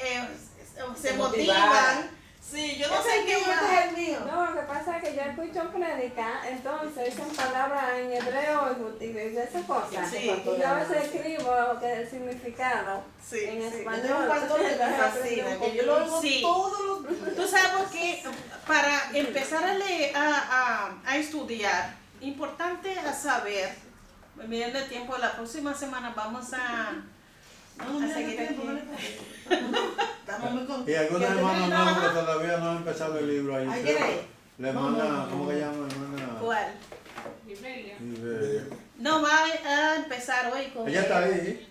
se Se motivan. motivaran. Sí, yo no Ese sé es qué mío, más. este es el mío. No, lo que pasa es que yo escucho prédica, entonces son palabras en hebreo y de esas cosas. Sí. Y yo a veces escribo el significado Sí, en sí. Yo español. tengo un pastor que me fascina, que yo lo oigo Sí. todos los días. Tú sabes por qué, para empezar a leer, a estudiar, importante a saber, miren el tiempo, la próxima semana vamos a seguir aquí. Estamos muy contentos. Y algunos Que hermanos termine nuevos que trabajar. todavía no han empezado el libro ahí. Ay, creo. ¿qué La No, hermana, no, no, ¿cómo no. que llama? Hermana. ¿Cuál? Iberia. No, va a empezar hoy con... Ella está ahí.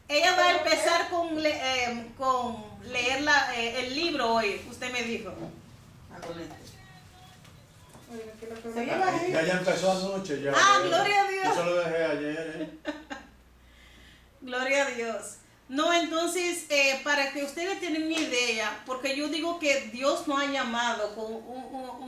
Ella va a empezar con leer el libro hoy, usted me dijo. Ah, con este. Oiga, que lo que Se lleva ahí. Ya empezó anoche. Ya, Ah, gloria a Dios. Yo se lo dejé ayer. Gloria a Dios. No, entonces, para que ustedes tengan una idea, porque yo digo que Dios nos ha llamado con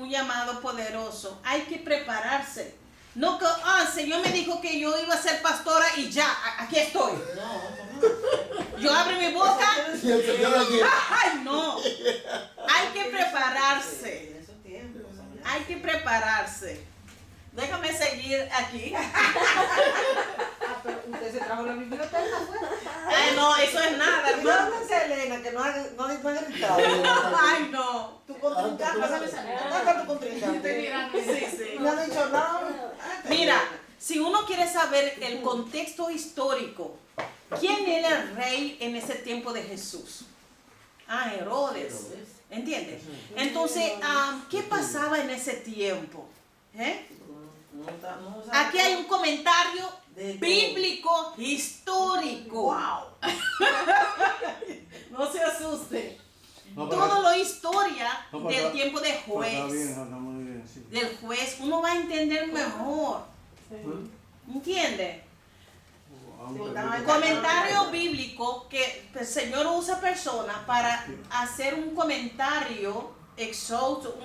un llamado poderoso, hay que prepararse. No que, el Señor me dijo que yo iba a ser pastora y ya, aquí estoy. No, Yo abro mi boca, Y el Señor aquí. ¡ay no! Hay que prepararse, en esos tiempos. hay que prepararse. Déjame seguir aquí. Ah, pero usted se trajo la biblioteca, pues. Ay, no, eso es nada, hermano. ¿Dónde está Elena? Que no ha gritado. Ay, no. Tu contrincante. Pásame esa. ¿Dónde está tu Estoy contrincante? mirando. Sí, sí. No ha dicho nada. Mira, si uno quiere saber el contexto histórico, ¿quién era el rey en ese tiempo de Jesús? Herodes. ¿Entiendes? Entonces, ¿qué pasaba en ese tiempo? Aquí hay un comentario bíblico histórico. Wow. No se asuste. No, pero- Todo lo historia No, pero del está- tiempo de Pues está bien, juez. está muy bien, sí. Del juez, uno va a entender mejor. ¿Entiende? Comentario bíblico que el Señor usa personas para hacer un comentario exhausto,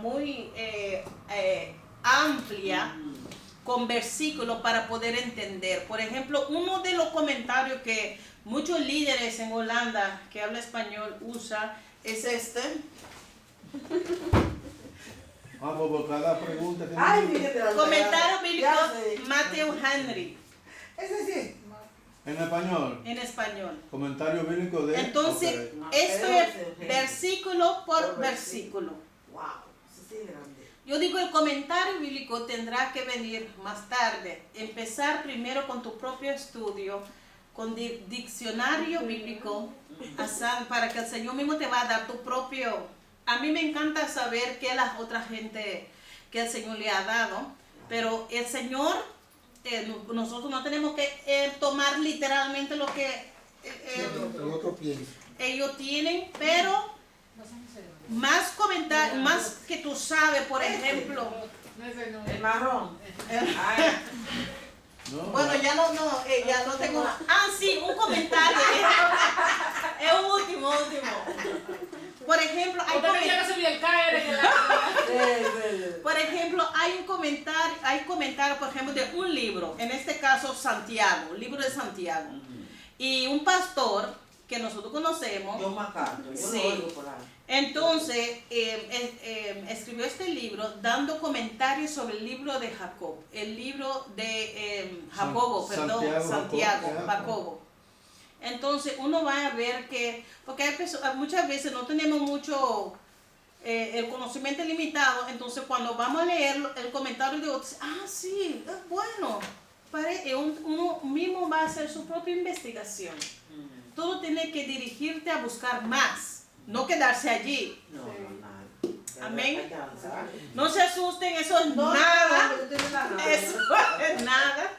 muy amplia, con versículos para poder entender. Por ejemplo, uno de los comentarios que muchos líderes en Holanda que habla español usan es este. Pues por cada pregunta que Ay, fíjate la Comentario bíblico Ya sé. Matthew Henry Ese sí. en español. en español. Comentario bíblico de. Entonces, Ok. esto Pero es Eugenio. versículo por Por versículo. Wow. Ese sí es grande. Yo digo, el comentario bíblico tendrá que venir más tarde. Empezar primero con tu propio estudio, con diccionario bíblico, para que el Señor mismo te va a dar tu propio... A mí me encanta saber qué la otra gente, que el Señor le ha dado, pero el Señor, nosotros no tenemos que tomar literalmente lo que El otro piensa. ellos tienen, pero más comentarios, más que tú sabes, por ejemplo. Ese no El es. marrón. Ay. No, Bueno, ya no tengo. Sí, un comentario. Es un último. Por ejemplo, hay Usted tenía que subir el caer en el por ejemplo, hay comentarios, por ejemplo, de un libro, en este caso Santiago, el libro de Santiago. Y un pastor que nosotros conocemos, Yo MacArthur, yo Sí. lo oigo por ahí. entonces escribió este libro dando comentarios sobre el libro de Jacob, el libro de Jacobo, Santiago, Jacobo. Entonces uno va a ver que, porque muchas veces no tenemos mucho, el conocimiento es limitado, entonces cuando vamos a leer el comentario de otros, sí, es bueno, uno mismo va a hacer su propia investigación. Todo tiene que dirigirte a buscar más, no quedarse allí. No, nada. Amén. Hay que avanzar. No se asusten, eso es No, nada, no, no, no, no. eso es nada.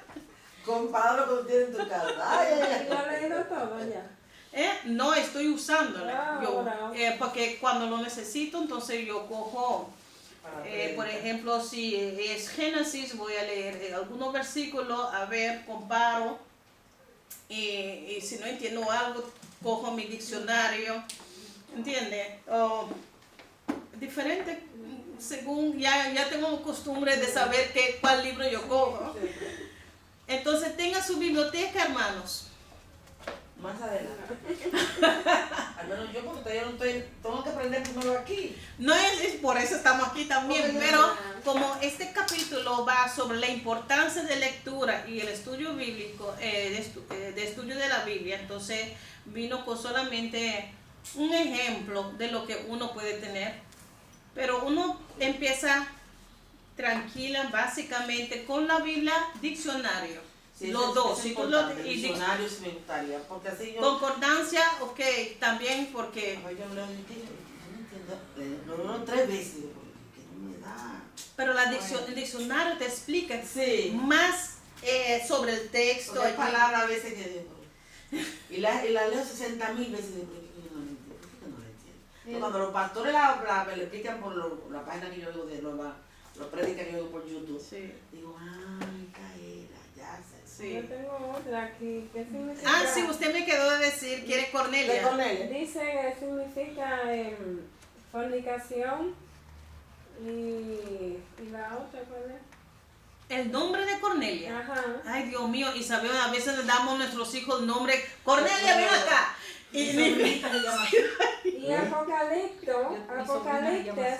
Comparado con lo que tienes en tu casa. Ay, ay, ay. Lo he leído todo ya. No estoy usándola, Ahora. porque cuando lo necesito, entonces yo cojo, por ejemplo, si es Génesis, voy a leer algunos versículos, a ver, comparo, y si no entiendo algo, cojo mi diccionario, ¿entiendes? Diferente, según ya tengo costumbre de saber cuál libro yo cojo. Entonces tenga su biblioteca, hermanos. Más adelante. Al menos yo, porque todavía no estoy, tengo que aprender primero aquí. No es por eso estamos aquí también, Porque pero como este capítulo va sobre la importancia de lectura y el estudio bíblico, de estudio de la Biblia, entonces vino con solamente un ejemplo de lo que uno puede tener, pero uno empieza tranquila básicamente con la Biblia, diccionario, Sí, los eso dos, es si tú importante, y diccionario sí me gustaría, porque así yo... concordancia, ok, también porque, Yo leo, yo no entiendo, lo leo 3 veces, digo, porque no me da... pero el diccionario te explica Sí. más sobre el texto. Porque hay palabras a veces que digo, y la leo 60,000 veces, digo, ¿por qué yo no la entiendo? ¿Por qué no la entiendo? Entonces, cuando los pastores me le explican por la página que yo digo de los predicas que yo digo por YouTube, Sí. digo, ay, caera, ya sé. Sí. Yo tengo otra aquí. ¿Qué significa? Sí, usted me quedó de decir, quiere ¿De Cornelia. Cornelia? Dice que significa fornicación y la otra, ¿cuál es? El nombre de Cornelia. Ajá. Ay, Dios mío, Isabel, a veces le damos a nuestros hijos el nombre, Cornelia, ven acá. Y Y apocalipto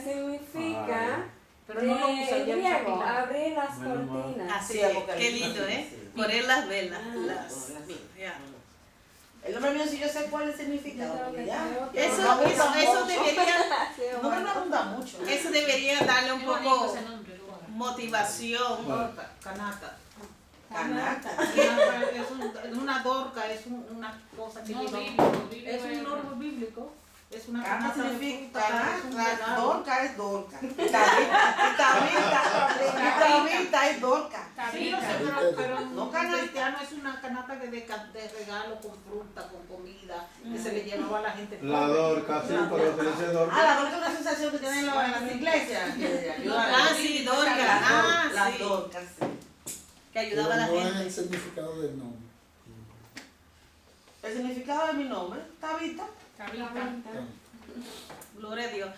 significa Pero no lo usa, ya usa griego, pilar. abrir las Menos mal. cortinas. así Sí, es, Apocalipsis. qué lindo, ¿eh? Sí. Poner las velas. Ya. El nombre mío sí yo sé cuál es el significado, Yo creo porque que ya. creo que- Eso, No abunda eso mucho. debería, No me abunda mucho. eso debería darle un Qué bonito poco ese nombre, Dora. motivación. Bueno. Canata. Canata. Es una dorca, es una cosa que No, lleva- bíblico, Es un norma bíblico. Es una Canata canasta de significa fruta, es un regalo. dorca es dorca. Y tabita es dorca. Sí, no sé, pero No un canasta. cristiano es una canasta de regalo con fruta, con comida, que se le llevaba a la gente. La pobre. dorca, sí, pero se dice dorca. La dorca es una asociación que tienen en las iglesias. Que ayuda a Ah, sí, dorca. Las Sí. dorcas, sí. Que ayudaba a la Pero no es el gente. significado del nombre. El significado de mi nombre, Tabita. Tabita. Gloria a Dios.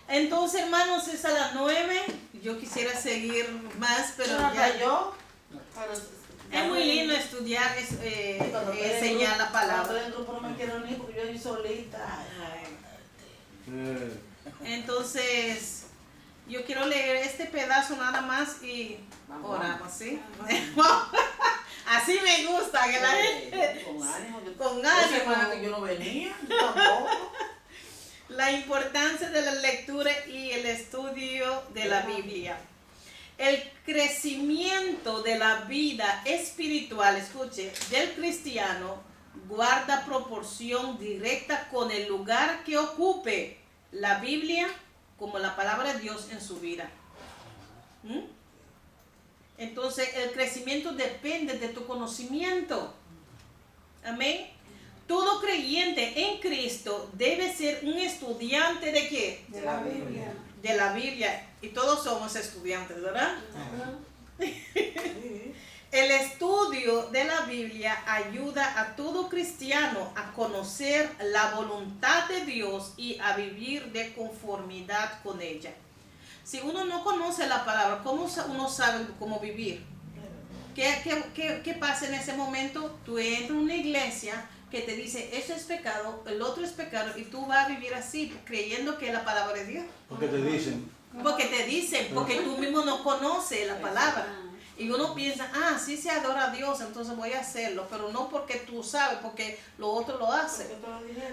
Entonces, hermanos, es a las 9. Yo quisiera seguir más, pero ya. Yo. Es muy lindo estudiar, enseñar la Cuando palabra. estoy en grupo no me quiero ni porque yo soy solita. Entonces, yo quiero leer este pedazo nada más y Vamos. oramos, ¿sí? Así me gusta que la gente... Con ánimo. Con Esa ánimo. semana que yo no venía, yo tampoco. La importancia de la lectura y el estudio de la Biblia. El crecimiento de la vida espiritual, escuche, del cristiano guarda proporción directa con el lugar que ocupe la Biblia como la palabra de Dios en su vida. ¿Mm? Entonces, el crecimiento depende de tu conocimiento. Amén. Todo creyente en Cristo debe ser un estudiante de qué? De la Biblia. De la Biblia. Y todos somos estudiantes, ¿verdad? Ajá. El estudio de la Biblia ayuda a todo cristiano a conocer la voluntad de Dios y a vivir de conformidad con ella. Si uno no conoce la palabra, ¿cómo uno sabe cómo vivir? ¿Qué pasa en ese momento? Tú entras a una iglesia que te dice, eso es pecado, el otro es pecado, y tú vas a vivir así, creyendo que es la palabra de Dios. Porque te dicen. Porque tú mismo no conoces la palabra. Y uno piensa, sí se adora a Dios, entonces voy a hacerlo, pero no porque tú sabes, porque lo otro lo hace.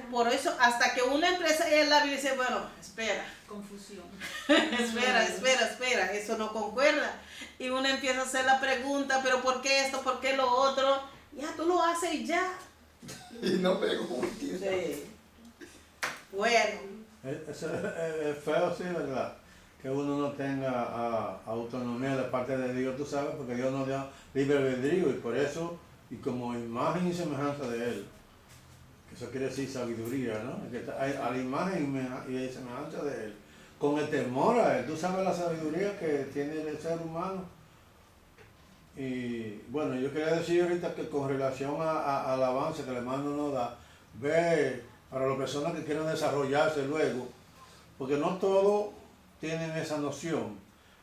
Por eso, hasta que una empresa en la Biblia dice, bueno, espera. Confusión. espera, eso no concuerda. Y uno empieza a hacer la pregunta, pero ¿por qué esto? ¿Por qué lo otro? Ya, tú lo haces y ya. Y no preguntes. Sí. Bueno. Es feo, sí, ¿verdad? Que uno no tenga autonomía de parte de Dios, tú sabes, porque Dios nos da libre albedrío y por eso, y como imagen y semejanza de Él, que eso quiere decir sabiduría, ¿no? Que a la imagen y semejanza de Él, con el temor a Él, tú sabes la sabiduría que tiene el ser humano. Y bueno, yo quería decir ahorita que con relación al avance que el hermano nos da, ve para las personas que quieren desarrollarse luego, porque no todos tienen esa noción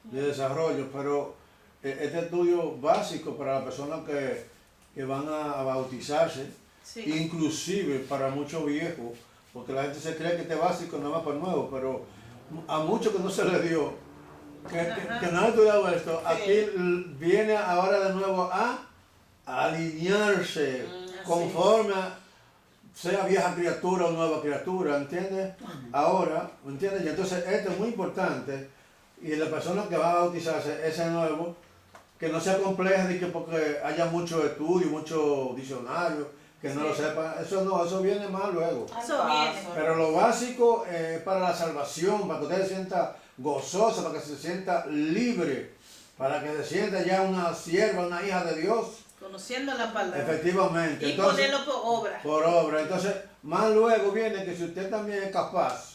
de desarrollo, pero este estudio básico para las personas que van a bautizarse, Sí. inclusive para muchos viejos, porque la gente se cree que este básico no va para nuevo, pero a muchos que no se les dio, que no han estudiado esto, aquí viene ahora de nuevo a alinearse conforme sea vieja criatura o nueva criatura, ¿entiendes? Ahora, ¿entiendes? Y entonces esto es muy importante, y la persona que va a bautizarse, ese nuevo, que no sea compleja de que porque haya mucho estudio, mucho diccionario, que no lo sepan, eso no, eso viene más luego. Eso viene. Pero lo básico es para la salvación, para que usted se sienta gozosa, para que se sienta libre, para que se sienta ya una sierva, una hija de Dios. Conociendo la palabra. Efectivamente. Y Entonces, ponerlo por obra. por obra. Entonces, más luego viene que si usted también es capaz,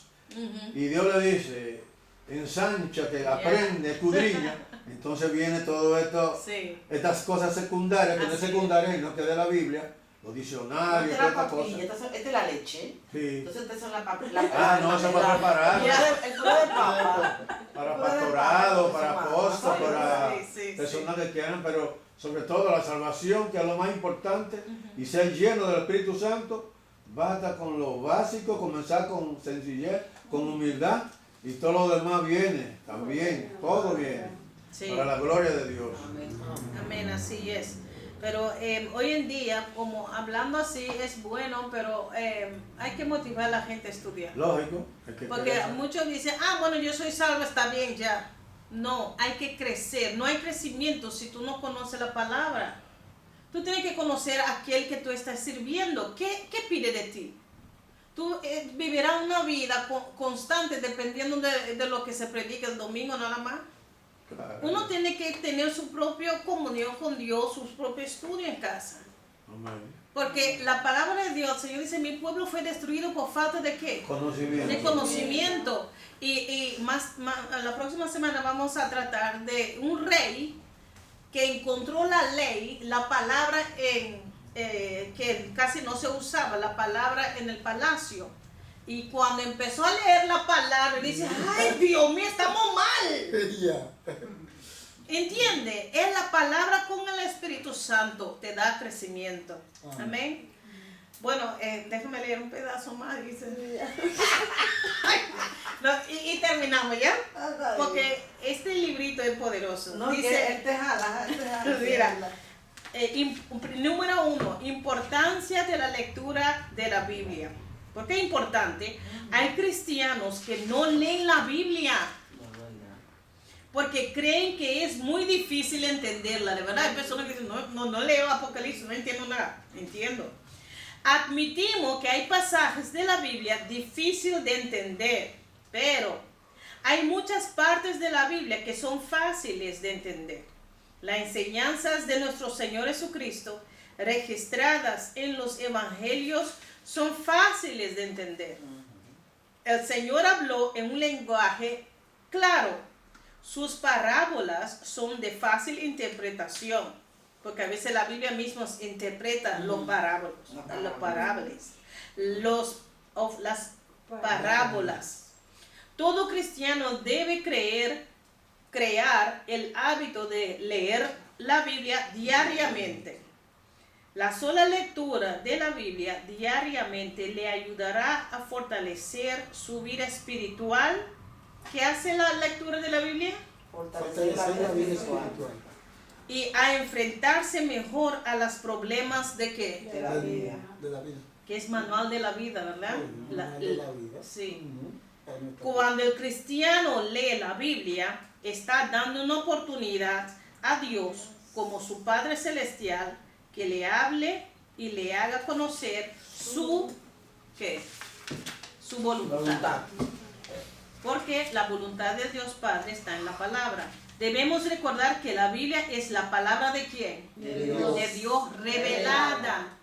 y Dios le dice, ensánchate, aprende, escudriña, entonces viene todo esto, Sí. estas cosas secundarias, que no es Así es. secundaria y no que de la Biblia, los diccionarios, Esta todas es la estas cosas. papilla, esta es la leche. Sí. Entonces estas son la No, eso para preparar. El puré de papa. Para Puré de pastorado, papa, para eso apóstol, sí, para sí, personas que quieran, pero sobre todo la salvación, que es lo más importante, y ser lleno del Espíritu Santo. Basta con lo básico, comenzar con sencillez, con humildad, y todo lo demás viene también, todo viene, Sí. para la gloria de Dios. Amén, así es. Pero hoy en día, como hablando así es bueno, pero hay que motivar a la gente a estudiar. Lógico, el que Porque quiera. muchos dicen, bueno, yo soy salvo, está bien ya. No, hay que crecer. No hay crecimiento si tú no conoces la palabra. Tú tienes que conocer a aquel que tú estás sirviendo. ¿Qué pide de ti? Tú vivirás una vida constante dependiendo de lo que se predica el domingo nada más. Claro. Uno tiene que tener su propia comunión con Dios, su propio estudio en casa. Amén. Porque la palabra de Dios, el Señor dice, mi pueblo fue destruido por falta de ¿qué? Conocimiento. De conocimiento. Y la próxima semana vamos a tratar de un rey que encontró la ley, la palabra que casi no se usaba, la palabra en el palacio. Y cuando empezó a leer la palabra, dice, ay Dios mío, estamos mal. Ya. ¿Entiende? Es la palabra con el Espíritu Santo, te da crecimiento. Amén. Bueno, déjame leer un pedazo más. Dice. No, y terminamos ya. Porque este librito es poderoso. No, dice, que él te jala. mira, número 1, importancia de la lectura de la Biblia. ¿Por qué es importante? Hay cristianos que no leen la Biblia porque creen que es muy difícil entenderla. De verdad, hay personas que dicen, no leo Apocalipsis, no entiendo nada. Entiendo. Admitimos que hay pasajes de la Biblia difíciles de entender, pero hay muchas partes de la Biblia que son fáciles de entender. Las enseñanzas de nuestro Señor Jesucristo, registradas en los evangelios, son fáciles de entender. El Señor habló en un lenguaje claro. Sus parábolas son de fácil interpretación. porque a veces la Biblia misma interpreta las parábolas. Todo cristiano debe crear el hábito de leer la Biblia diariamente. La sola lectura de la Biblia diariamente le ayudará a fortalecer su vida espiritual. ¿Qué hace la lectura de la Biblia? Fortalecer la vida espiritual. Y a enfrentarse mejor a los problemas de qué? De la vida. De la vida. Que es manual de la vida, ¿verdad? Sí, manual de la vida. Sí. Ujú. Cuando el cristiano lee la Biblia, está dando una oportunidad a Dios, como su Padre Celestial, que le hable y le haga conocer su voluntad. Porque la voluntad de Dios Padre está en la palabra. Debemos recordar que la Biblia es la palabra de ¿quién? De Dios. De Dios revelada.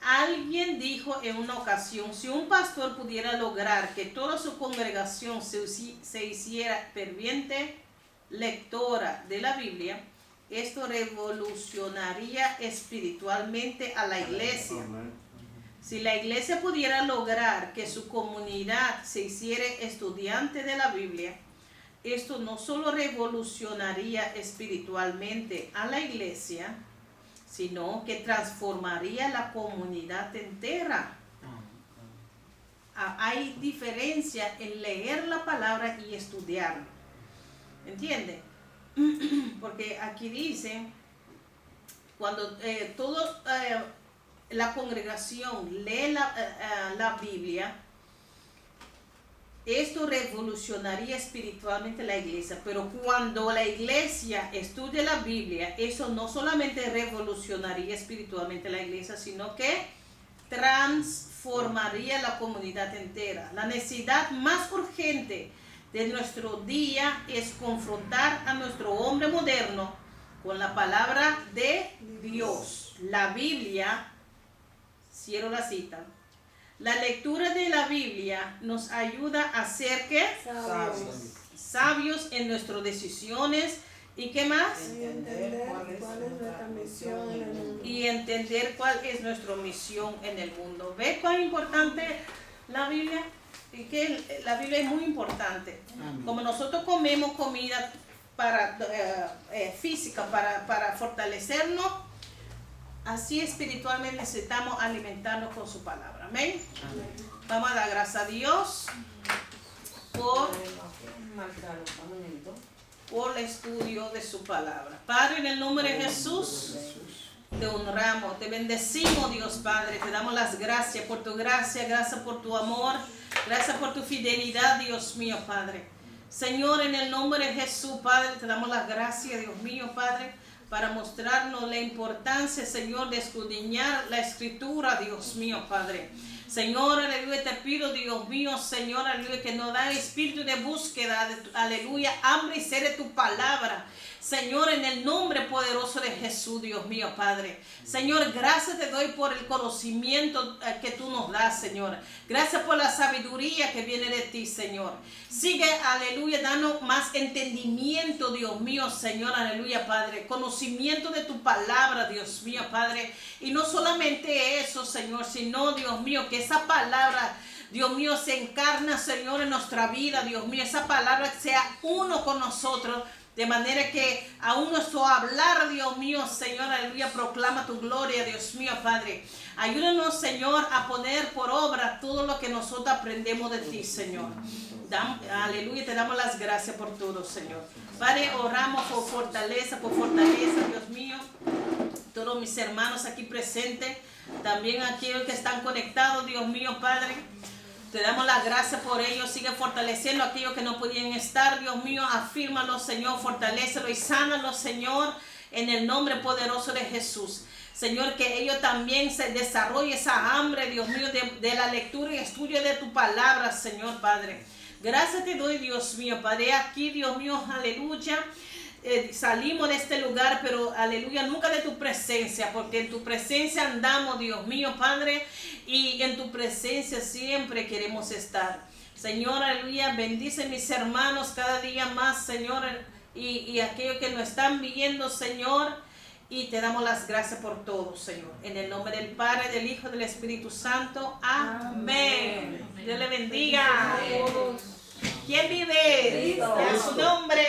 Alguien dijo en una ocasión, si un pastor pudiera lograr que toda su congregación se hiciera ferviente lectora de la Biblia, esto revolucionaría espiritualmente a la iglesia. Si la iglesia pudiera lograr que su comunidad se hiciera estudiante de la Biblia, esto no solo revolucionaría espiritualmente a la iglesia, sino que transformaría la comunidad entera. Hay diferencia en leer la palabra y estudiarla. ¿Entiende? Porque aquí dice, cuando toda la congregación lee la Biblia, esto revolucionaría espiritualmente la iglesia. Pero cuando la iglesia estudia la Biblia, eso no solamente revolucionaría espiritualmente la iglesia, sino que transformaría la comunidad entera. La necesidad más urgente de nuestro día es confrontar a nuestro hombre moderno con la palabra de Dios. La Biblia, cierro la cita, la lectura de la Biblia nos ayuda a ser ¿qué? Sabios en nuestras decisiones. ¿Y qué más? Entender cuál es nuestra misión en el mundo. Y entender cuál es nuestra misión en el mundo. ¿Ve cuán importante la Biblia? Y que la Biblia es muy importante. Amén. Como nosotros comemos comida física para fortalecernos, así espiritualmente necesitamos alimentarnos con su palabra. Amén. Vamos a dar gracias a Dios por el estudio de su palabra. Padre, en el nombre de Jesús, te honramos, te bendecimos, Dios Padre. Te damos las gracias por tu gracia, gracias por tu amor, gracias por tu fidelidad, Dios mío, Padre. Señor, en el nombre de Jesús, Padre, te damos las gracias, Dios mío, Padre, para mostrarnos la importancia, Señor, de escudriñar la Escritura, Dios mío, Padre. Señor, aleluya, te pido, Dios mío, Señor, aleluya, que nos da espíritu de búsqueda, aleluya, hambre y sed de tu palabra. Señor, en el nombre poderoso de Jesús, Dios mío, Padre. Señor, gracias te doy por el conocimiento que tú nos das, Señor. Gracias por la sabiduría que viene de ti, Señor. Sigue, aleluya, dando más entendimiento, Dios mío, Señor, aleluya, Padre. Conocimiento de tu palabra, Dios mío, Padre. Y no solamente eso, Señor, sino, Dios mío, que esa palabra, Dios mío, se encarna, Señor, en nuestra vida, Dios mío. Esa palabra sea uno con nosotros. De manera que aún nuestro hablar, Dios mío, Señor, aleluya, proclama tu gloria, Dios mío, Padre. Ayúdanos, Señor, a poner por obra todo lo que nosotros aprendemos de ti, Señor. Aleluya, te damos las gracias por todo, Señor. Padre, oramos por fortaleza, Dios mío. Todos mis hermanos aquí presentes, también aquellos que están conectados, Dios mío, Padre. Te damos las gracias por ellos. Sigue fortaleciendo a aquellos que no podían estar, Dios mío. Afírmalo, Señor. Fortalécelo y sánalo, Señor, en el nombre poderoso de Jesús. Señor, que ellos también se desarrolle esa hambre, Dios mío, de la lectura y estudio de tu palabra, Señor, Padre. Gracias te doy, Dios mío, Padre. Aquí, Dios mío, aleluya. Salimos de este lugar, pero aleluya, nunca de tu presencia, porque en tu presencia andamos, Dios mío, Padre, y en tu presencia siempre queremos estar. Señor, aleluya, bendice mis hermanos cada día más, Señor, y aquellos que nos están viendo, Señor, Y te damos las gracias por todo, Señor. En el nombre del Padre, del Hijo y del Espíritu Santo. Amén. Dios le bendiga. ¿Quién vive? Cristo. A su nombre.